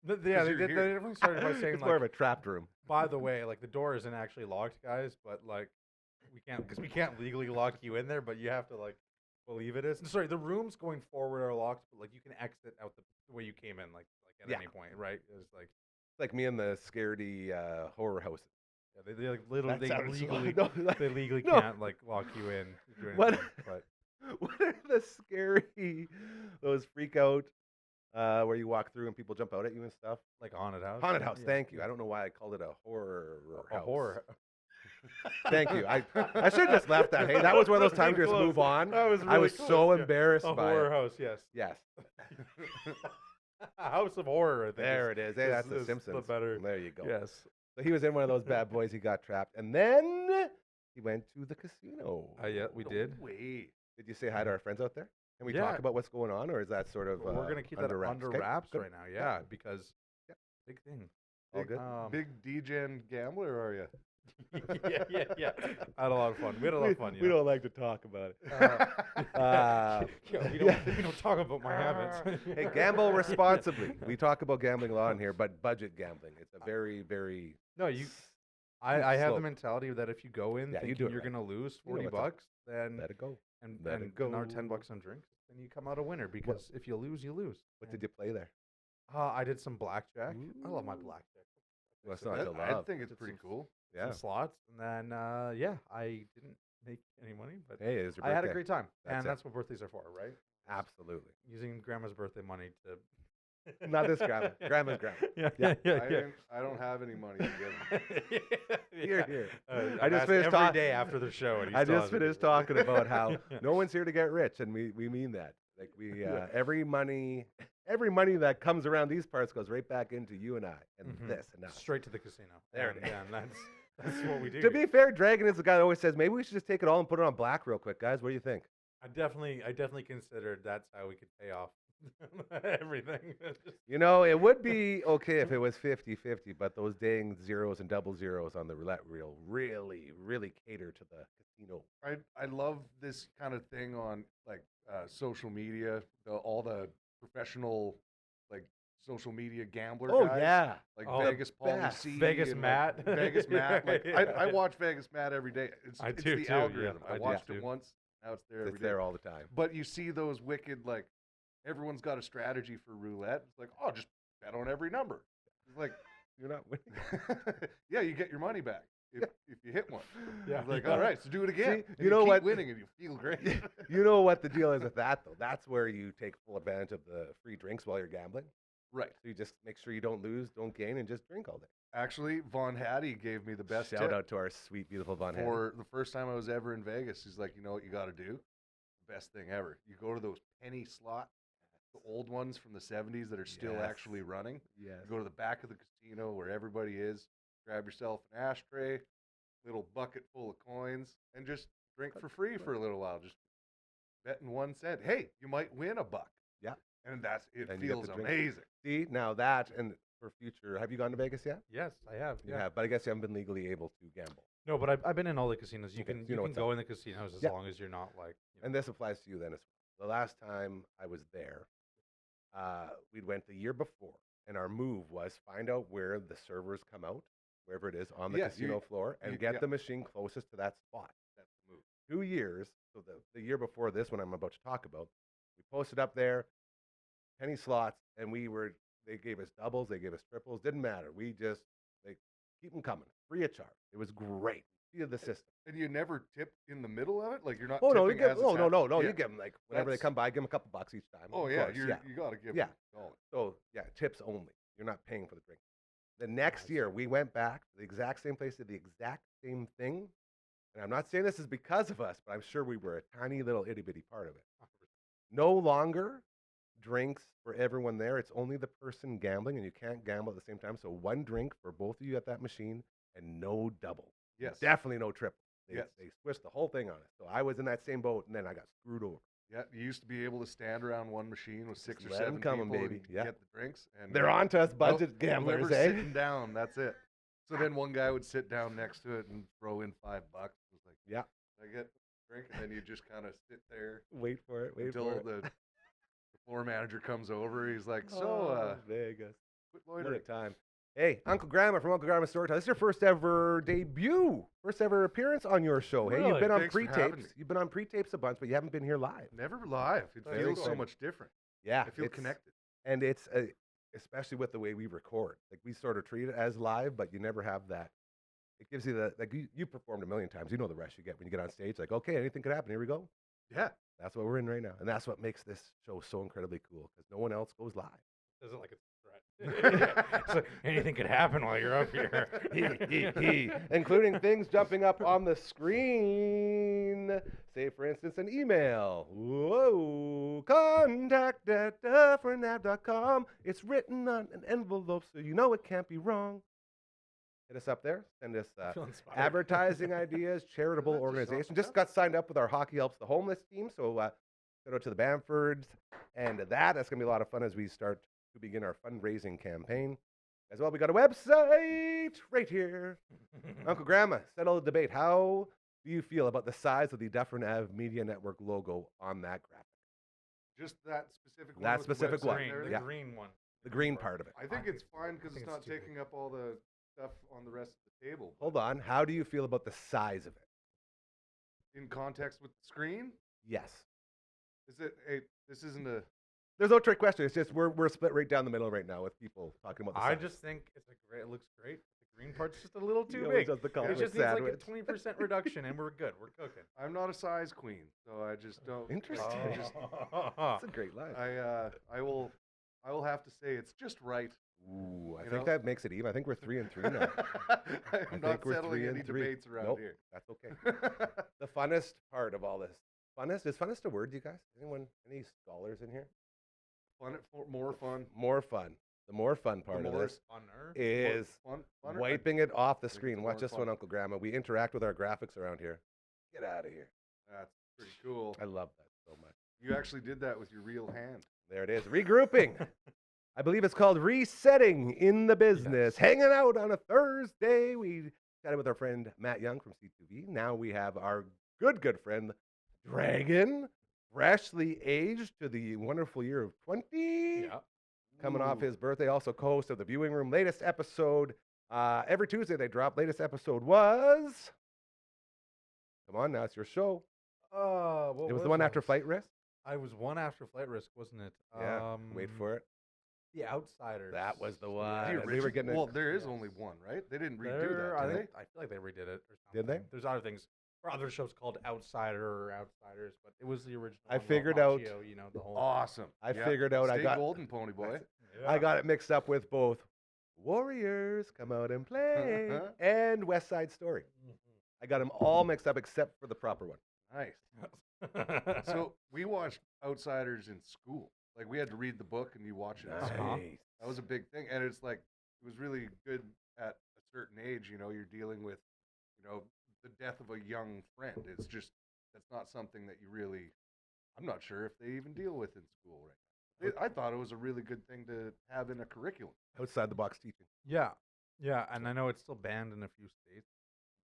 Yeah, 'Cause they you're did. They here. definitely started by saying It's more of like, a trapped room. by the way, like the door isn't actually locked, guys, but like we can't legally lock you in there, but you have to like believe it is. Sorry, the rooms going forward are locked, but like you can exit out the way you came in, like at Yeah. any point, right? It's like It's like me in the scaredy horror houses. yeah, they like literally That sounds- legally no, like- they legally no. can't like lock you in. Do What? anything, But What are the scary, those freak out, where you walk through and people jump out at you and stuff? like a haunted house. Haunted house. Yeah. Thank you. I don't know why I called it a horror A house. horror. Thank you. I should have just left that. Hey, that was one of those times you just Close. move on. That was I really was close, so yeah. embarrassed A by horror it. house, yes. Yes. A house of horror. I think There it is. Hey, that's the is Simpsons. The better. There you go. Yes. So he was in one of those bad boys. He got trapped, and then he went to the casino. Yeah, we did. Wait. Did you say hi to our friends out there? Can we Yeah. talk about what's going on, or is that sort of We're gonna keep that under wraps? under Okay, wraps good. right now. Yeah, because Yeah. big thing. All Big, good. big D-gen gambler, are you? yeah. I had a lot of fun. We had a lot of fun. We don't like to talk about it. Yeah, we don't talk about my habits. Hey, gamble responsibly. We talk about gambling a lot in here, but budget gambling. It's a very, very No, I have the slope. mentality that if you go in Yeah, you thinking do it you're right. gonna lose You know 40 what's up. bucks, then let it go. and let and it go. another 10 bucks on drinks, then you come out a winner. Because if you lose, you lose. What did you play there? I did some blackjack. I love my blackjack. Well, it's So not that- to I love. think it's Did pretty some- cool. Yeah. some slots, and then I didn't make any money, but Hey, it was your I had a birthday. great time, That's and it. that's what birthdays are for, right? Absolutely. Using grandma's birthday money to. Not this grandma. Grandma's grandma. Yeah, Yeah. I don't have any money to give. Here, here. I I just just finished every talk- day after the show. And he I still just hasn't finished given me- talking about how Yeah. no one's here to get rich, and we mean that. Like every money that comes around these parts goes right back into you and I, and Mhm. this and that. Straight to the casino. There it and, is. yeah, and that's what we do. To be fair, Dragon is the guy that always says, maybe we should just take it all and put it on black real quick, guys. What do you think? I definitely considered that's how we could pay off everything. You know, it would be okay if it was 50-50, but those dang zeros and double zeros on the roulette reel really, really cater to the casino. I love this kind of thing on like social media. All the professional like social media gambler Oh, guys. yeah. Like Oh, the Vegas Pauly best. C. Vegas and, Matt. Like, Vegas Matt. Like I Yeah. watch Vegas Matt every day. It's I it's do the too, yeah. algorithm. I I do watched too. it once. Now it's there every It's day. there all the time. But you see those wicked like everyone's got a strategy for roulette. It's like, oh, just bet on every number. He's like, You're not winning. yeah, you get your money back if you hit one. Yeah. He's like, all right, so do it again. See, And you know keep what? winning and you feel great. You know what the deal is with that, though? That's where you take full advantage of the free drinks while you're gambling. Right. So you just make sure you don't lose, don't gain, and just drink all day. Actually, Von Hattie gave me the best Shout tip out to our sweet, beautiful Von Hattie. for the first time I was ever in Vegas. He's like, you know what you got to do? Best thing ever. You go to those penny slots, the old ones from the 70s that are still Yes. actually running. Yes. You go to the back of the casino where everybody is, grab yourself an ashtray, little bucket full of coins, and just drink for free for a little while. Just betting 1 cent. Hey, you might win $1. Yeah. And it And you get feels the drink. amazing. See, now that, and for future, have you gone to Vegas yet? Yes, I have. You Yeah. have, but I guess you haven't been legally able to gamble. No, but I've been in all the casinos. You Okay, can so you know you can what's go up. in the casinos as Yeah. long as you're not like. And this applies to you then as well. The last time I was there, we went the year before, and our move was find out where the servers come out, wherever it is on the Yeah, casino floor, and yeah. get the machine closest to that spot. That's the move. 2 years, so the year before this one I'm about to talk about, we posted up there, penny slots, and they gave us doubles, they gave us triples, didn't matter. They keep them coming, free of charge. It was great. See the system. And you never tip in the middle of it? Like you're not Oh no, you tipping give, as it's no, happening? you Yeah. give them like whenever they That's- come by, give them a couple bucks each time. Oh, of yeah. course, You got to give Yeah. them solid. So yeah, tips only. You're not paying for the drink. The next year, we went back to the exact same place, did the exact same thing. And I'm not saying this is because of us, but I'm sure we were a tiny little itty bitty part of it. No longer drinks for everyone there. It's only the person gambling, and you can't gamble at the same time. So 1 drink for both of you at that machine, and no double. Yes. Definitely no triple. Yes. They switched the whole thing on us. So I was in that same boat, and then I got screwed over. Yeah, you used to be able to stand around one machine with 6 or let 'em 7 come 'em, people baby. and Yeah. get the drinks. And They're on to us budget nope, gamblers, whoever's eh? sitting down, that's it. So then one guy would sit down next to it and throw in $5. It was like, Yeah. I get a drink, and then you just kind of sit there Wait for it. Wait until for it. the floor manager comes over. He's like, so, Vegas. quit What a loitering. time. Hey, Uncle Gramma from Uncle Gramma Storytime. This is your first ever debut, first ever appearance on your show. Hey, you've Really? been on Thanks for having pre-tapes. me. You've been on pre-tapes a bunch, but you haven't been here live. Never live. It Very feels so cool. much different. Yeah, I feel it's- connected. and it's especially with the way we record. Like we sort of treat it as live, but you never have that. It gives you the like you performed a million times. You know the rush you get when you get on stage. Like, okay, anything could happen. Here we go. Yeah. That's what we're in right now, and that's what makes this show so incredibly cool because no one else goes live. Does it like it's a threat? So anything could happen while you're up here. Including things jumping up on the screen. Say, for instance, an email. Whoa, contact at dufferinave.com. It's written on an envelope, so you know it can't be wrong. Hit us up there. Send us I feel inspired. advertising ideas, charitable Isn't that just organization. awesome? Just got signed up with our Hockey Helps the Homeless team, so shout out to the Bamfords. And that's going to be a lot of fun as we start to begin our fundraising campaign. As well, we got a website right here. Uncle Gramma, settle the debate. How do you feel about the size of the Dufferin Ave Media Network logo on that graphic? Just that specific one. That with the specific website one, Green, and the everything? green one. The green part of it. I think it's fine because think it's it's not too taking up all the stuff on the rest of the table. Hold on. How do you feel about the size of it? In context with the screen, Yes. is it? Hey, this isn't a. There's no trick question. It's just we're split right down the middle right now with people talking about the I size. just think it's a great. It looks great. The green part's just a little He too always big. does the It college just needs like a sandwich. 20% reduction, and we're good. We're cooking. I'm not a size queen, so I just don't. Interesting. I just- That's a great line. I will have to say it's just right. Ooh, I You think know? that makes it even. I think we're 3 and 3 now. I'm not think we're settling 3 any and 3. debates around Nope, here. that's okay. The funnest part of all this. Funnest? Is funnest a word, you guys? Any scholars in here? More fun. More fun. The more fun part of more this Funner. is Funner? wiping it off the think screen. it's Watch more this fun. one, Uncle Grandma. We interact with our graphics around here. Get out of here. That's pretty cool. I love that so much. You actually did that with your real hand. There it is. Regrouping. I believe it's called resetting in the business. Hanging out on a Thursday. We chatted with our friend Matt Young from C2V. Now we have our good friend Dragon, freshly aged to the wonderful year of 20. Yeah. Coming off Ooh. his birthday, also co-host of the Viewing Room. Latest episode, every Tuesday they drop. Latest episode was, come on now, it's your show. What It was the one after I? Flight Risk. I was one after flight risk, wasn't it? Yeah, wait for it. The Outsiders. That was the Yeah. one. The and we were original- getting well, it. there is Yes. only one, right? They didn't redo There- that, I did think I feel like they redid it. Or Did they? something. There's other things. Or other shows called Outsider or Outsiders, but it was the original. I one, figured Al out- Macchio, you know, the whole. they? Awesome. I Yeah. figured out I Stay got- golden, Pony Boy. Yeah. I got it mixed up with both Warriors Come Out and Play and West Side Story. I got them all mixed up except for the proper one. Nice. So we watched Outsiders in school. Like we had to read the book and you watch it in school. Nice. That was a big thing, and it's like it was really good at a certain age. You know, you're dealing with, you know, the death of a young friend. It's just that's not something that you really. I'm not sure if they even deal with in school right now. I thought it was a really good thing to have in a curriculum. Outside the box teaching. Yeah, and I know it's still banned in a few states.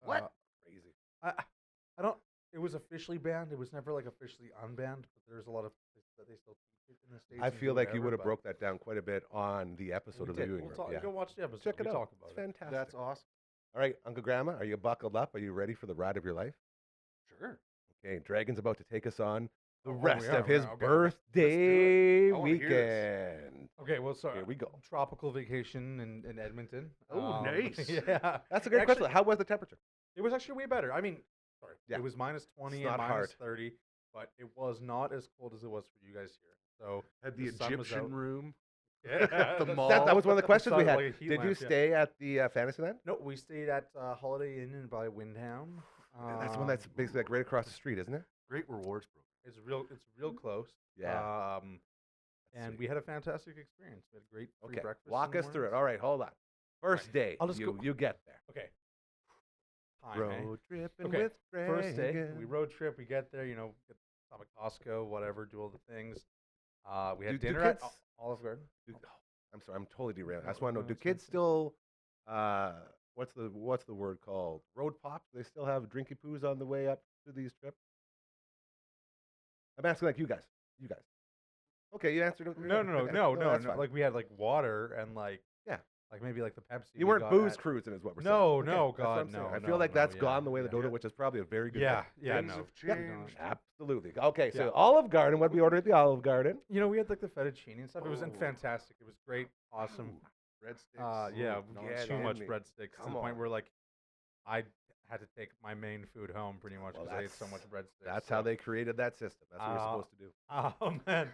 What? Crazy. I don't. It was officially banned. It was never like officially unbanned, but there's a lot of places that they still teach it in the states. I and do feel like you whatever, would have but broke that down quite a bit on the episode we of the did. viewing We'll room. talk, Yeah. Go watch the episode. Check it we out. Talk about It's it. fantastic. That's awesome. All right, Uncle Grandma, are you buckled up? Are you ready for the ride of your life? Sure. Okay, Dragon's about to take us on the Oh, rest yeah, of his okay, okay. birthday I wanna hear this. weekend. Okay, well, so Here we go. Tropical vacation in Edmonton. Oh, nice. Yeah, That's a great Actually, question. How was the temperature? it was actually way better. I mean, sorry, Yeah. it was minus 20 It's and not minus hard. 30, but it was not as cold as it was for you guys here. So Had the sun was out. Egyptian room. Yeah, The that's- mall. That was one of the questions we Sounded had. like a heat Did you lamp, yeah. stay at the Fantasyland? No, we stayed at Holiday Inn in by Windham. That's the one that's basically like right across the street, isn't it? Great rewards program. It's real close. Yeah. And sweet. we had a fantastic experience. We had a great free Okay, breakfast. walk in us the through it. mornings. All right, hold on. First day, I'll just you, go- you get there. Okay. Time, eh? Road tripping Okay, with First day, we Dragon. road trip. We get there, you know, get stop at Costco, whatever, do all the things. We had Do dinner kids- at Olive Garden. Do- I'm sorry, I'm totally derailing. I just No, want to know: no, do it's kids fine. still, what's the word called? Road pops? Do they still have drinky poos on the way up to these trips? I'm asking like you guys. You guys. Okay, you answered. it. No, that's fine. Like we had like water and like Yeah. like maybe like the Pepsi. You we we're got booze at- cruising, is what we're No, saying. no, that's what I'm God, saying. no, I no, feel like no, that's yeah, gone the way of the yeah. dodo, which is probably a very good Yeah, thing. yeah, Things no. have Yep. changed. Absolutely. Okay, so Yeah. Olive Garden. What we ordered at the Olive Garden? You know, we had like the fettuccine and stuff. It was Oh. fantastic. It was great, awesome. Ooh, breadsticks. Yeah, No, get it's too on much me. breadsticks to Come the point on. where like I had to take my main food home pretty much Well, because I ate so much that's- breadsticks. That's how they created that system. That's what you're supposed to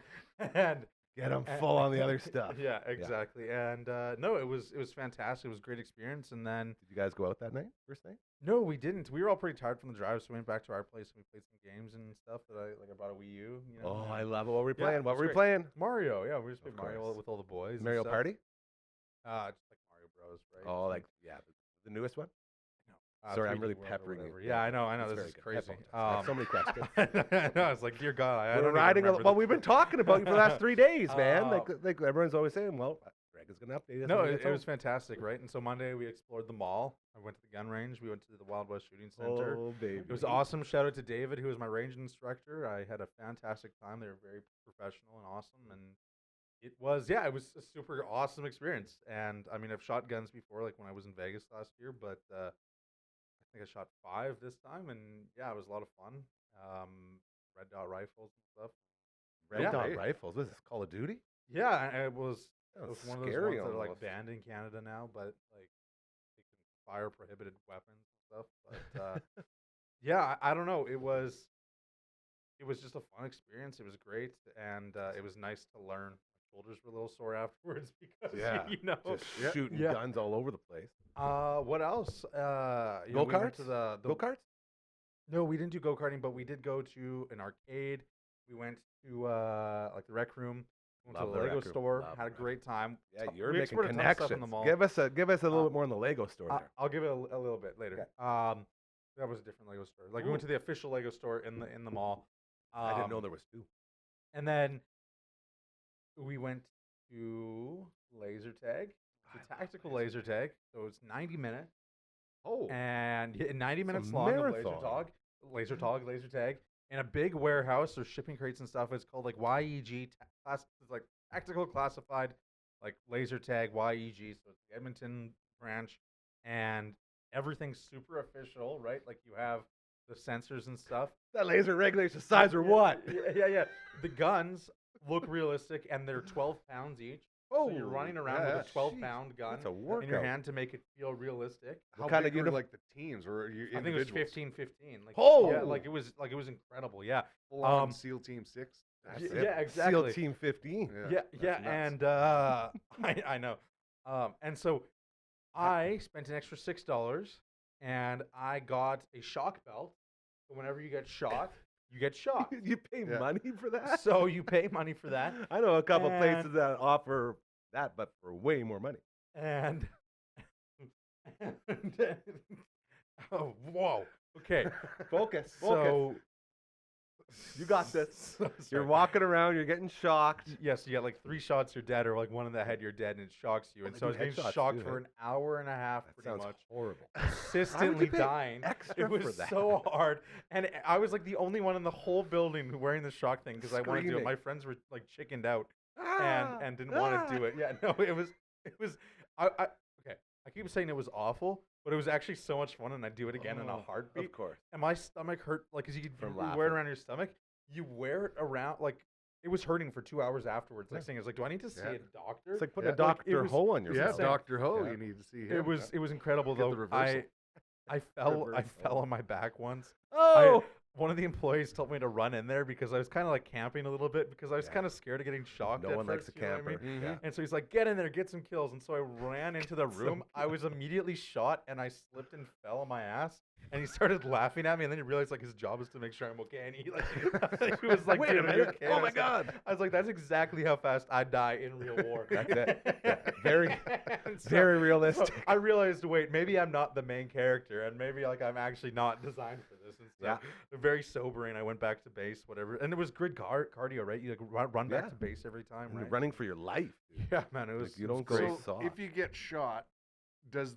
do. And Get them full on the other stuff. Yeah, exactly. And no, it was fantastic. It was a great experience. And then Did you guys go out that night? First night? no, we didn't. We were all pretty tired from the drive, so we went back to our place and we played some games and stuff. That I brought a Wii U. You know, Oh, and I love it. What were we Yeah, playing? What it's were we great. playing? Mario. Yeah, we just played Of Mario course. with all the boys. and Mario stuff. Party? Just like Mario Bros. Right? Oh, Just like yeah, the newest one. No. Sorry, I'm 3D really World or peppering you. whatever. Yeah, I know. That's This very is good. I crazy. apologize. I have so many questions. I know. It's like, dear God, I don't We're even riding. remember Well, the- we've been talking about you for the last 3 days, man. Uh, Like everyone's always saying, well, Greg is going to update us. No, when he it gets was home. fantastic, right? And so Monday we explored the mall. I went to the gun range. We went to the Wild West Shooting Center. Oh, baby. It was awesome. Shout out to David, who was my range instructor. I had a fantastic time. They were very professional and awesome. And it was a super awesome experience. And I mean, I've shot guns before, like when I was in Vegas last year, but I think I shot 5 this time. And yeah, it was a lot of fun. Red dot rifles and stuff. Red yeah. dot rifles. What is this, Call of Duty? Yeah, and it was That was one of those scary ones that are like almost. banned in Canada now, but like they can fire prohibited weapons and stuff. But yeah, I don't know. It was just a fun experience. It was great, and it was nice to learn. My shoulders were a little sore afterwards because Yeah, you know. Just shooting Yeah. guns all over the place. What else? You know, we went Go-karts? to the Go-karts? No, we didn't do go karting, but we did go to an arcade. We went to like the rec room. Went Love to the the Lego rec room. store. Love Had a the rec great time. Yeah, So- you're we making explored a ton of stuff in connections. the mall. Give us a little bit more on the Lego store there. I'll give it a little bit later. Okay. That was a different Lego store. Like we went to the official Lego store in the mall. I didn't know there was 2. And then we went to laser tag. It's a tactical laser tag. So it's 90 minutes. Oh, And 90 It's a minutes long of marathon. laser tag, in a big warehouse. There's shipping crates and stuff. It's called like YEG class. It's like tactical classified, like laser tag YEG. So it's the Edmonton branch, and everything's super official, right? Like you have the sensors and stuff. That laser regulation size or what? Yeah. The guns look realistic, and they're 12 pounds each. So you're running around yeah, with a 12-pound gun That's a in your workout. hand to make it feel realistic. How What kind of big were, uniform? like the teams or you I think it was individuals? 15-15. Like, Oh! yeah, like it was incredible. Yeah. Full on Um, SEAL Team 6. That's yeah, it. yeah, exactly. SEAL Team 15. Yeah, that's yeah, nuts. and I know. And so I spent an extra $6, and I got a shock belt. So whenever you get shot, you get shot. You pay Yeah. money for that? So you pay money for that, I know a couple And- places that offer that, but for way more money. and oh whoa, okay. Focus. So You got this. so- You're sorry. walking around, you're getting shocked. Yes, you get like 3 shots, you're dead, or like one in the head, you're dead, and it shocks you. And they so I do was getting headshots shocked too, for hey? an hour and a half, That pretty sounds much. horrible. Consistently pay dying. extra It was for that? so hard, and I was like the only one in the whole building wearing the shock thing because I wanted to do it. Screaming. My friends were like chickened out Ah, and didn't want to do ah. it. Yeah, no, it was. Okay. I keep saying it was awful, but it was actually so much fun, and I'd do it again in a Oh, heartbeat. Of course. And my stomach hurt, like, cause you From wear it laughing. around your stomach. You wear it around, like, it was hurting for 2 hours afterwards. Like, saying, I was like, do I need to see Yeah. a doctor? It's like putting Yeah. a Dr. was- Ho on Yeah, yourself. Dr. Ho, Yeah. you need to see him. It was incredible Get the though. reversal. I fell Reversal. on my back once. Oh! One of the employees told me to run in there because I was kind of like camping a little bit because I was Yeah. kind of scared of getting shocked. No at one likes first, a you know what I camper. mean? Yeah. And so he's like, "Get in there, get some kills." And so I ran into the room. I was immediately shot, and I slipped and fell on my ass. And he started laughing at me, and then he realized like his job is to make sure I'm okay. And he like he was like, Wait a "Dude, are you minute. okay?" Oh And I my was like- God. I was like, "That's exactly how fast I die in real war." That's it. Yeah. Very, And so- very so realistic. I realized, wait, maybe I'm not the main character, and maybe like I'm actually not designed for this. And so Yeah. very sobering. I went back to base, whatever, and it was good cardio, right? You like run back Yeah. to base every time, And you're right? running for your life. Dude. Yeah, man, it was. you it was don't go great. So soft. if you get shot, does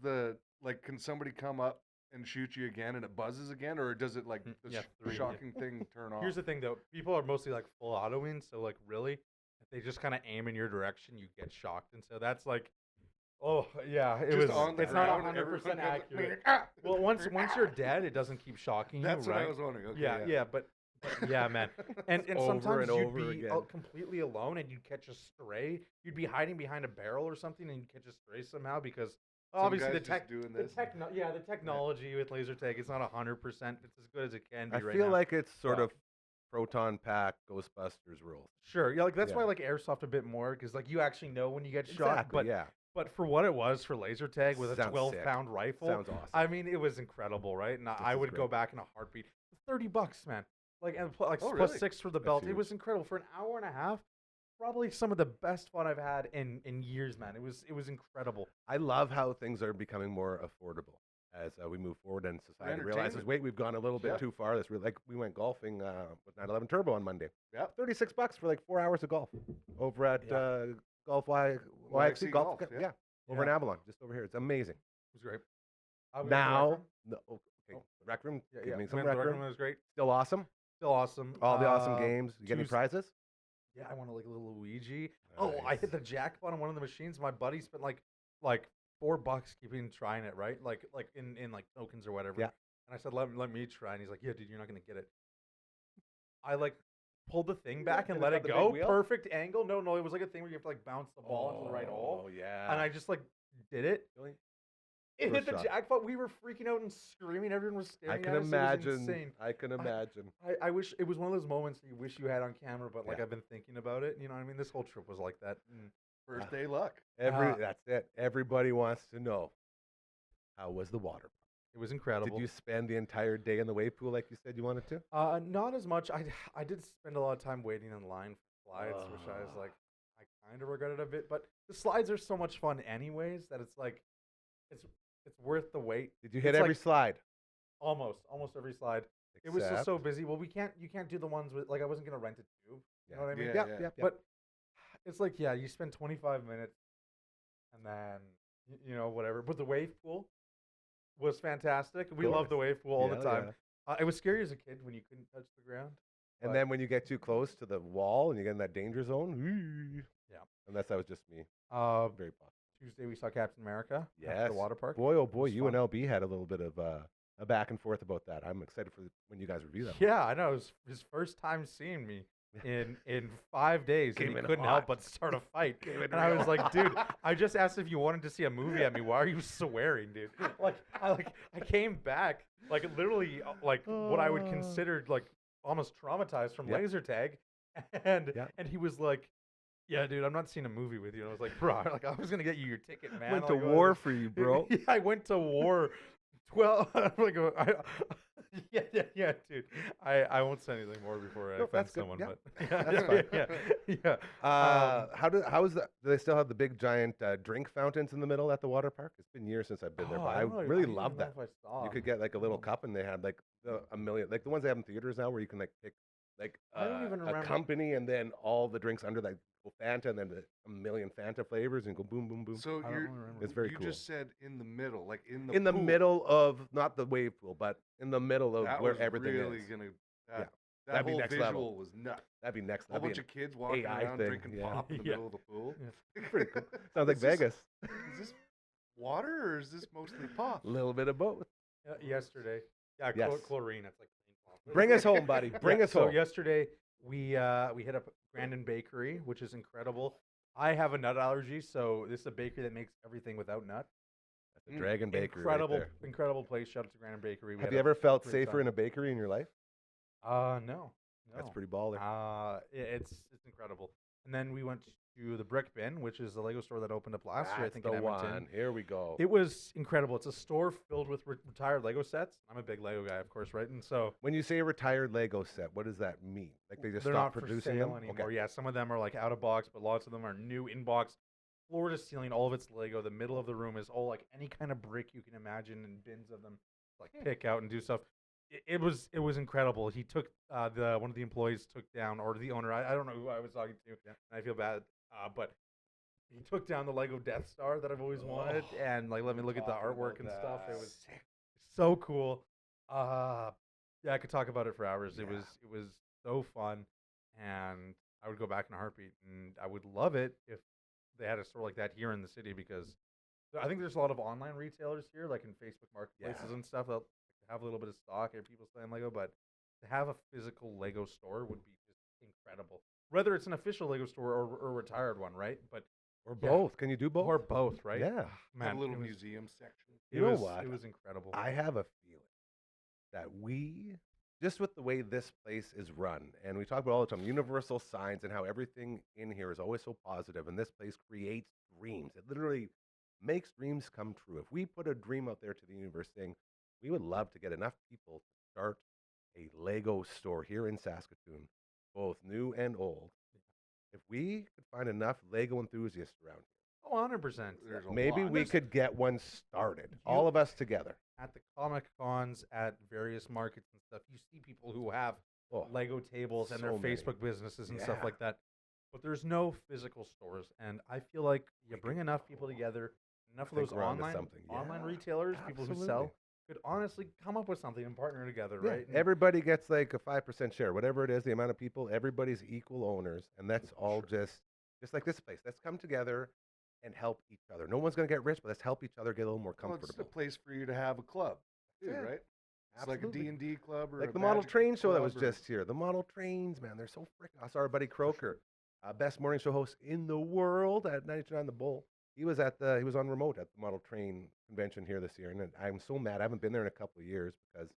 can somebody come up and shoot you again and it buzzes again, or does it like the Yeah, 3, yeah. shocking thing turn off? Here's the thing, though. People are mostly like full autoing, so like really, if they just kind of aim in your direction, you get shocked, and so that's like, oh yeah, it Just was. on the It's not ground, 100% everyone goes, accurate. "Ah!" Well, once you're dead, it doesn't keep shocking you, That's right? what I was wondering. Okay, yeah, but yeah, man. And Over sometimes and you'd over be again. completely alone and you'd catch a stray. You'd be hiding behind a barrel or something and you'd catch a stray somehow because Some obviously guys the just tech, doing the this. the technology with laser tag, it's not 100%. It's as good as it can be I right feel now. like it's sort Wow. of proton pack Ghostbusters rules. Sure, yeah, like that's why I Yeah. like airsoft a bit more because like you actually know when you get shot. Exactly. But Yeah. but for what it was for laser tag with a Sounds 12-pound rifle, Sounds awesome. I mean, it was incredible, right? And I is would go great. back in a heartbeat. $30, man. Like and Oh, plus really? 6 for the That's belt. It huge. was incredible for an hour and a half. Probably some of the best fun I've had in years, man. It was incredible. I love how things are becoming more affordable as we move forward and society realizes, entertainment. wait, we've gone a little bit Yeah. too far. This really, like we went golfing with 911 Turbo on Monday. Yeah. $36 for like 4 hours of golf over at Yeah. Golf YXC Golf. Golf, Yeah. yeah. Over in Yeah. Avalon, just over here. It's amazing. It was great. We went to the rec Now, room. no, okay, Oh. the rec room. Yeah, Give yeah. me We some went to the rec room. It was great. Still awesome. Still awesome. All the awesome games. You get any Tues- prizes? Yeah, I wanted like a little Luigi. Oh, I hit the jackpot on one of the machines. My buddy spent like $4 keeping trying it, right? Like in like tokens or whatever. Yeah. And I said, let me try. And he's like, yeah, dude, you're not gonna get it. I like pulled the thing back and and let it's it got the big go. wheel? Perfect angle. No, it was like a thing where you have to like bounce the ball into the right hole. Oh yeah. And I just like did it. Really? It hit First the shot. jackpot. We were freaking out and screaming. Everyone was I staring can at us. It was imagine. insane. I can imagine. I wish it was one of those moments that you wish you had on camera, but like Yeah. I've been thinking about it. You know what I mean? This whole trip was like that. And First day luck. That's it. Everybody wants to know, how was the water? it was incredible. Did you spend the entire day in the wave pool like you said you wanted to? Not as much. I did spend a lot of time waiting in line for slides, which I was like, I kind of regretted a bit. But the slides are so much fun, anyways, that it's like, it's worth the wait. Did you hit It's every like slide? almost every slide. It was just Except- so busy. Well, you can't do the ones with like I wasn't gonna rent a tube. You know what I mean? Yeah. Yeah. But it's like, yeah, you spend 25 minutes and then, you know, whatever. But the wave pool was fantastic. We love the wave pool all the Yeah, time. It was scary as a kid when you couldn't touch the ground. And but- then when you get too close to the wall and you get in that danger zone, Yeah. Unless that was just me. Very possible. Tuesday we saw Captain America at Yes. the water park. Boy, oh boy, was you and fun. LB had a little bit of a back and forth about that. I'm excited for when you guys review that. Yeah, I know. It was his first time seeing me. in 5 days, Came and he in couldn't hot. help but start a fight. Came in And I real was like, dude, I just asked if you wanted to see a movie at me. Why are you swearing, dude? I came back like literally like what I would consider like almost traumatized from Yeah. laser tag, and Yeah. and he was like, yeah, dude, I'm not seeing a movie with you. And I was like, bro, like I was gonna get you your ticket, man. Went to Like, war for you, bro. Yeah, I went to war. 12, like, yeah, dude. I won't say anything more before I No, offend that's good. someone, Yeah, but that's fine. yeah. How is that? Do they still have the big giant drink fountains in the middle at the water park? It's been years since I've been there, but I really love that. You could get like a little cup, and they had like a million, like the ones they have in theaters now, where you can like pick like I don't even a remember. company, and then all the drinks under that go Fanta, and then a million Fanta flavors, and go boom, boom, boom. So I don't you're, remember. It's very you cool. just said in the middle, like in the In the pool. middle of not the wave pool, but in the middle of That where was everything really is. gonna. Yeah. That That'd be whole next visual level. was nuts. That'd be next. A whole That'd bunch be of kids walking AI around thing, drinking yeah. pop in the Yeah. middle of the pool. pretty cool. Sounds like Is this- Vegas. Is this water or is this mostly pop? A little bit of both. Yesterday, yeah, Yes. chlorine. It's like clean pop. Bring us home, buddy. Bring us So home. yesterday we hit up Grandin Bakery, which is incredible. I have a nut allergy, so this is a bakery that makes everything without nut. That's a Dragon Bakery. Incredible, Right incredible place. Shout out to Grandin Bakery. there. Have you ever felt safer in a bakery in your life? No. That's pretty baller. It's incredible. And then we went to the Brick Bin, which is the Lego store that opened up last year, I That's think, the in Edmonton. one. Here we go. It was incredible. It's a store filled with retired Lego sets. I'm a big Lego guy, of course, right? And so When you say retired Lego set, what does that mean? Like they just they're stopped not producing for sale them? anymore. Yeah, some of them are like out of box, but lots of them are new in box, floor to ceiling. All of it's Lego. The middle of the room is all like any kind of brick you can imagine, and bins of them, like pick out and do stuff. It was incredible. He took one of the employees took down, or the owner. I don't know who I was talking to. And I feel bad, but he took down the Lego Death Star that I've always wanted, and like let me look at the artwork and stuff. It was so cool. Yeah, I could talk about it for hours. It was so fun, and I would go back in a heartbeat. And I would love it if they had a store like that here in the city, because I think there's a lot of online retailers here, like in Facebook marketplaces and stuff, that have a little bit of stock and people selling Lego. But to have a physical Lego store would be just incredible. Whether it's an official Lego store or a retired one, right? But Or yeah. both. Can you do both? or both, right? Yeah. Man, Have a little it was- museum section. You know was, what? It was incredible. I have a feeling that we, just with the way this place is run, and we talk about all the time, universal signs and how everything in here is always so positive, and this place creates dreams. It literally makes dreams come true. If we put a dream out there to the universe saying, we would love to get enough people to start a Lego store here in Saskatoon, both new and old. If we could find enough Lego enthusiasts around Oh, 100%. There's a here, maybe lot. we could get one started, all of us together. At the Comic Cons, at various markets and stuff, you see people who have Oh, Lego tables and their so many. Facebook businesses and stuff Yeah. like that. But there's no physical stores, and I feel like you bring enough people together, enough of think those we're onto online something. online Yeah, retailers, people who absolutely. sell, could honestly come up with something and partner together, Yeah, right? And everybody gets like a 5% share, whatever it is, the amount of people, everybody's equal owners, and that's all just like this place. Let's come together and help each other. No one's going to get rich, but let's help each other get a little more Well, it's a comfortable. place for you to have a club, too, Yeah, right? It's like a absolutely. D&D club or Like a the model Magic train show that was club or- just here. The model trains, man, they're so freaking. I saw our buddy Croker, best morning show host in the world at 99 The Bull. He was on remote at the model train convention here this year, and I'm so mad. I haven't been there in a couple of years because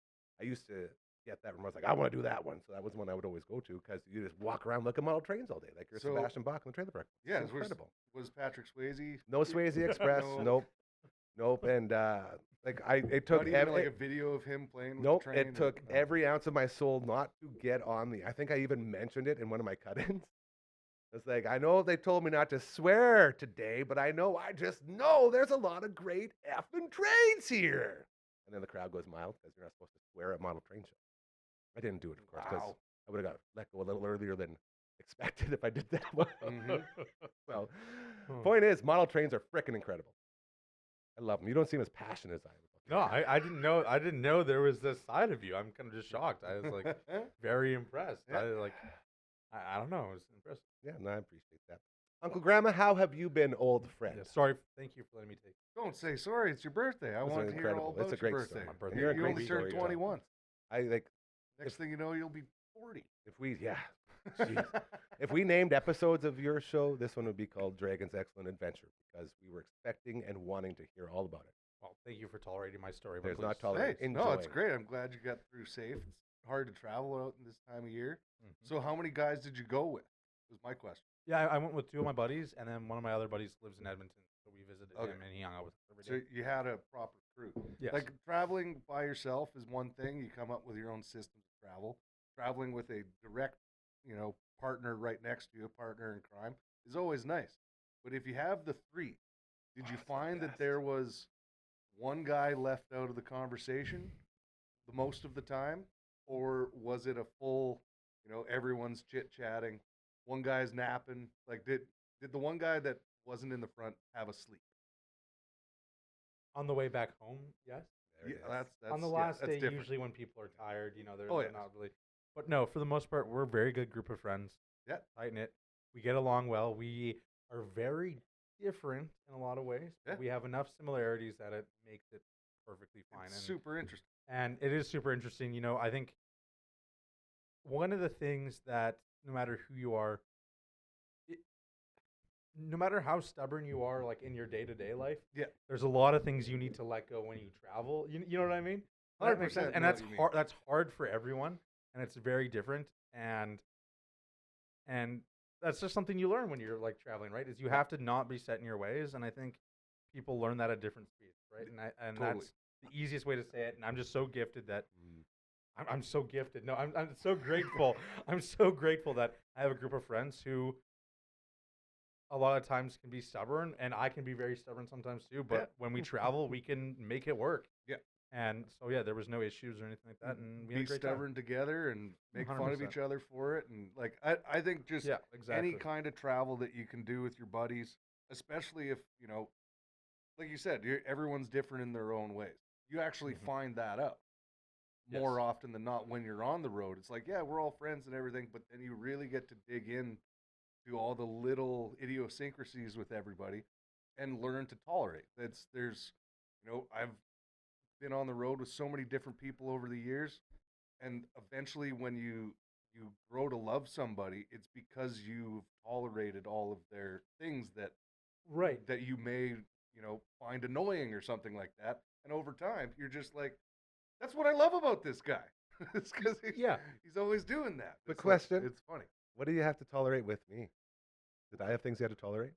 I used to get that remote. I was like, I want to do that one, so that was the one I would always go to because you just walk around, look at model trains all day, like you're So- Sebastian Bach on the trailer park. Yeah, It's incredible. Was Patrick Swayze? No Swayze Express, No. nope, and like it took Not even like a video of him playing with Nope, the train? it took every ounce of my soul not to get on the. I think I even mentioned it in one of my cut-ins. It's like, I know they told me not to swear today, but I just know there's a lot of great effing trains here. And then the crowd goes mild because you're not supposed to swear at model train shows. I didn't do it, of course, because Wow. I would have got let go a little earlier than expected if I did that one. Mhm. Well, point is, model trains are freaking incredible. I love them. You don't seem as passionate as I am. No, I didn't know. I didn't know there was this side of you. I'm kind of just shocked. I was like very impressed. Yeah. I don't know. I was impressed. Yeah, no, I appreciate that. Uncle Gramma, how have you been, old friend? Yeah, sorry. Thank you for letting me take. Don't say sorry. It's your birthday. I It's want to hear incredible. all about It's a your great birthday. story. My birthday. You're a You great only turned storyteller. 21. I like Next thing you know, you'll be 40. if we, yeah, Jeez. If we named episodes of your show, this one would be called Dragon's Excellent Adventure because we were expecting and wanting to hear all about it. Well, thank you for tolerating my story. but There's not please- tolerance. No, it's Enjoying. great. I'm glad you got through safe. It's hard to travel out in this time of year. Mhm. So how many guys did you go with? Was my question. Yeah, I went with 2 of my buddies, and then one of my other buddies lives in Edmonton, so we visited Okay. him, and he hung out with us every So day. you had a proper crew. Yes. Like traveling by yourself is one thing. You come up with your own system to travel. Traveling with a direct, partner right next to you, a partner in crime, is always nice. But if you have the 3, did you That's the find that best. there was one guy left out of the conversation the most of the time? Or was it a full, everyone's chit-chatting, one guy's napping? Like, did the one guy that wasn't in the front have a sleep? On the way back home, yes. There it is. that's On the yeah, last that's day, different. usually when people are tired, they're, Oh, they're yes. not really. But no, for the most part, we're a very good group of friends. Yeah. Tight knit. We get along well. We are very different in a lot of ways. But Yeah. we have enough similarities that it makes it perfectly fine. It's super interesting. And it is super interesting. I think one of the things that no matter who you are, no matter how stubborn you are, like in your day-to-day life, Yeah. there's a lot of things you need to let go when you travel. You know what I mean? That makes 100% sense. And know that's what you mean. hard. That's hard for everyone, and it's very different. And that's just something you learn when you're like traveling, right? Is you have to not be set in your ways, and I think people learn that at different speeds, right? And Totally. that's the easiest way to say it. And I'm just so gifted that Mm. I'm so gifted. No, I'm so grateful. I'm so grateful that I have a group of friends who a lot of times can be stubborn, and I can be very stubborn sometimes too. But Yeah. when we travel, we can make it work. Yeah. And so yeah, there was no issues or anything like that, and we had Be a great stubborn together and make fun of 100%. each other for it. And like, I think just time. Yeah, exactly. any kind of travel that you can do with your buddies, especially if, like you said, everyone's different in their own ways. You actually Mhm. find that out more Yes. often than not when you're on the road. It's like, yeah, we're all friends and everything, but then you really get to dig in to all the little idiosyncrasies with everybody and learn to tolerate. I've been on the road with so many different people over the years, and eventually when you grow to love somebody, it's because you've tolerated all of their things that Right. you may find annoying or something like that, and over time you're just like, that's what I love about this guy. It's because Yeah. he's always doing that. But It's like- question. it's funny. What do you have to tolerate with me? Did I have things you had to tolerate?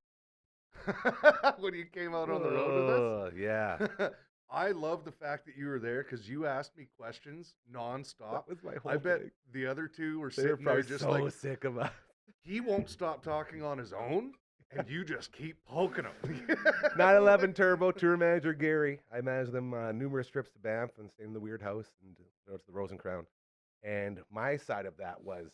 When you came out on the road with us. Yeah. I love the fact that you were there because you asked me questions nonstop. That was my whole I bet thing. the other 2 were They were sitting there probably just so like, sick of us. he won't stop talking on his own, and you just keep poking him. 911 Turbo tour manager Gary. I managed them numerous trips to Banff and stayed in the Weird House and to the Rose and Crown. And my side of that was,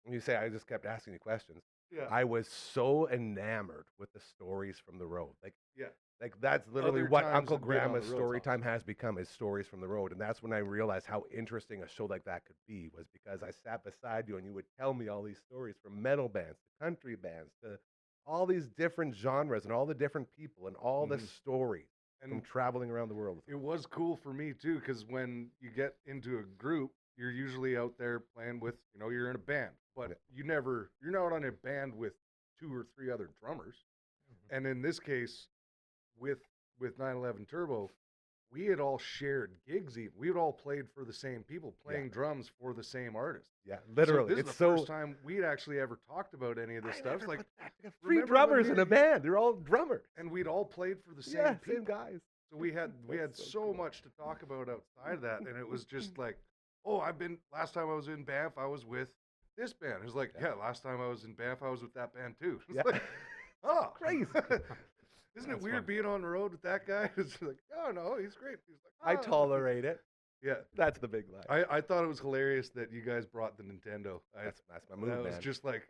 when you say I just kept asking you questions, Yeah. I was so enamored with the stories from the road. Yeah. Like that's literally Other what times Uncle I've been on the Gramma's road's story awesome. time has become is stories from the road. And that's when I realized how interesting a show like that could be, was because I sat beside you and you would tell me all these stories from metal bands to country bands to all these different genres and all the different people and all the Mhm. stories from And traveling around the world. it was cool for me too, because when you get into a group, you're usually out there playing with, you're in a band, but Yeah. you're not on a band with 2 or 3 other drummers. And in this case, with 911 Turbo, we had all shared gigs. Even we had all played for the same people, playing drums for the same artist. Yeah, literally. So this It's is the so first time we'd actually ever talked about any of this I stuff. It's never like, put that together. 3 remember when drummers me in a and- band. They're all drummers. and we'd all played for the same Yeah, people. same guys. So we had That's so so cool. much to talk about outside of that, and it was just like, oh, last time I was in Banff, I was with this band. It was like, yeah, last time I was in Banff, I was with that band too. It's Yeah. like, oh, Crazy. Isn't it That's weird fun. being on the road with that guy? It's like, oh no, he's great. He's like, I "Oh." tolerate it. Yeah, That's the big lie. I thought it was hilarious that you guys brought the Nintendo. That's my move, That was man. just like,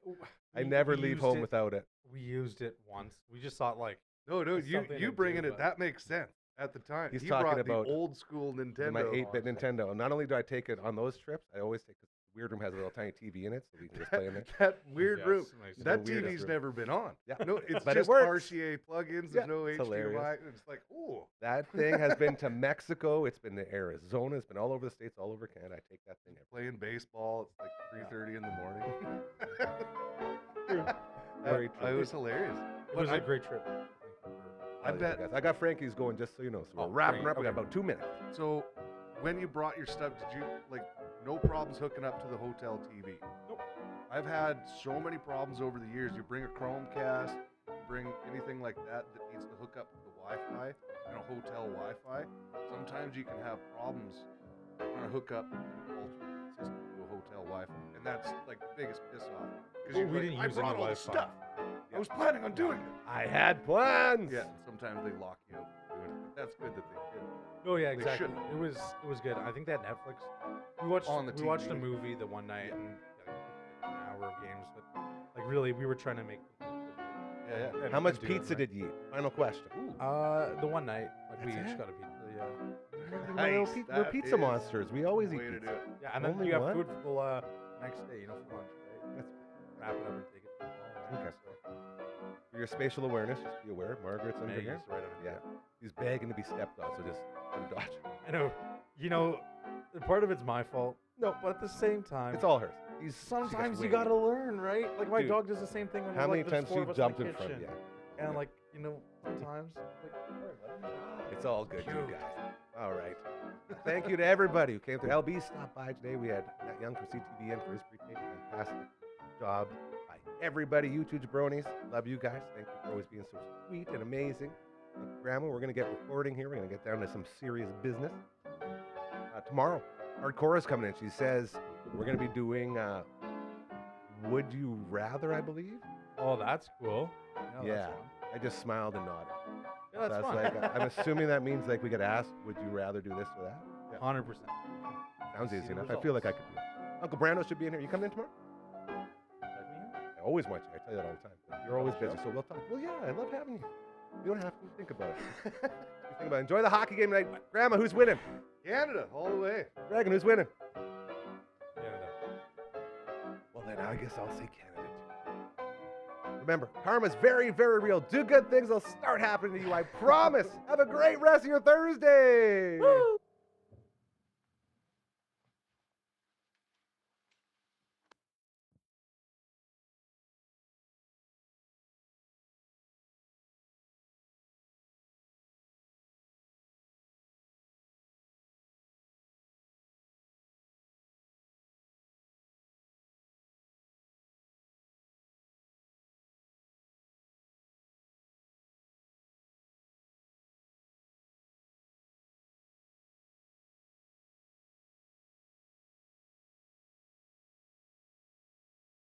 I We- never we leave used home it- without it. We used it once. We just thought like no, It's you something you to bringing do, it, but- that makes sense at the time. He's he talking brought about the old school Nintendo. My 8-bit Nintendo. And not only do I take it on those trips, I always take it weird room has a little tiny TV in it, so we can just play in there. That weird Yes, room. nice. That The weirdest TV's room. never been on. Yeah. No, it's But it just works. RCA plugins. Yeah, There's no it's HDMI. hilarious. It's like, ooh. That thing has been to Mexico. It's been to Arizona. It's been all over the States, all over Canada. I take that thing everywhere. Playing baseball. It's like 3:30 in the morning. Very true. It was hilarious. It was But a great trip. I bet. Guys. I got Frankie's going, just so you know. So we're Oh, wrapping great. up. We got Okay. about 2 minutes. So, when you brought your stuff, did you no problems hooking up to the hotel TV? Nope. I've had so many problems over the years. You bring a Chromecast, bring anything like that that needs to hook up to the Wi-Fi, hotel Wi-Fi. Sometimes you can have problems trying to hook up an alternate system to a hotel Wi-Fi, and that's like the biggest piss off. Because We didn't I use brought any all the Wi-Fi. stuff. I was planning on doing it. I had plans. Yeah, and sometimes they lock you out from doing it. But that's good that they did. Oh yeah, They exactly. shouldn't. It was good. I think that Netflix. We watched On the we watched a TV. movie the one night Yeah. and an hour of games, but like really we were trying to make. Yeah, yeah. How much do it, pizza right? did you eat? Final question. The one night, like we That's each it? got a pizza. Yeah. We're Nice. we're That pizza is monsters. We always eat Way to pizza. do it. Yeah, and then Only you have one? food for the next day, for lunch, right? That's Wrap it up and take it. To the mall, right? Okay. For your spatial awareness, just be aware. Margaret's under Maggie's here. right under Yeah. She's begging to be stepped on, so just dodge. I know. Part of it's my fault. No, but at the same time, It's all hers. She gets sometimes you winged. gotta learn, right? Like my Dude, dog does the same thing when How we're, many like, there's times four she of us jumped in in the front of you? kitchen. And like, sometimes It's all good, you Cute. guys. All right. Thank you to everybody who came through. LB stopped by today. We had Matt Young from CTV in for his pre-tape. Fantastic job by everybody. You two jabronis. Love you guys. Thank you for always being so sweet and amazing. Gramma, we're going to get recording here. We're going to get down to some serious business. Tomorrow, Hardcore is coming in. She says we're going to be doing Would You Rather, I believe. Oh, that's cool. Yeah. That's fun. I just smiled and nodded. Yeah, So that's I was fun. like, I'm assuming that means like we get asked, would you rather do this or that? 100%. Sounds See easy the enough. I feel like I results. could do it. Uncle Brando should be in here. You coming in tomorrow? I always want you. I tell you that all the time. But you're always busy, so we'll talk. Well, yeah, I love having you. You don't have to think about it. You think about it. Enjoy the hockey game tonight. Grandma, who's winning? Canada, all the way. Dragon, who's winning? Canada. Well, then I guess I'll say Canada too. Remember, karma's very, very real. Do good things. They'll start happening to you. I promise. Have a great rest of your Thursday. Woo!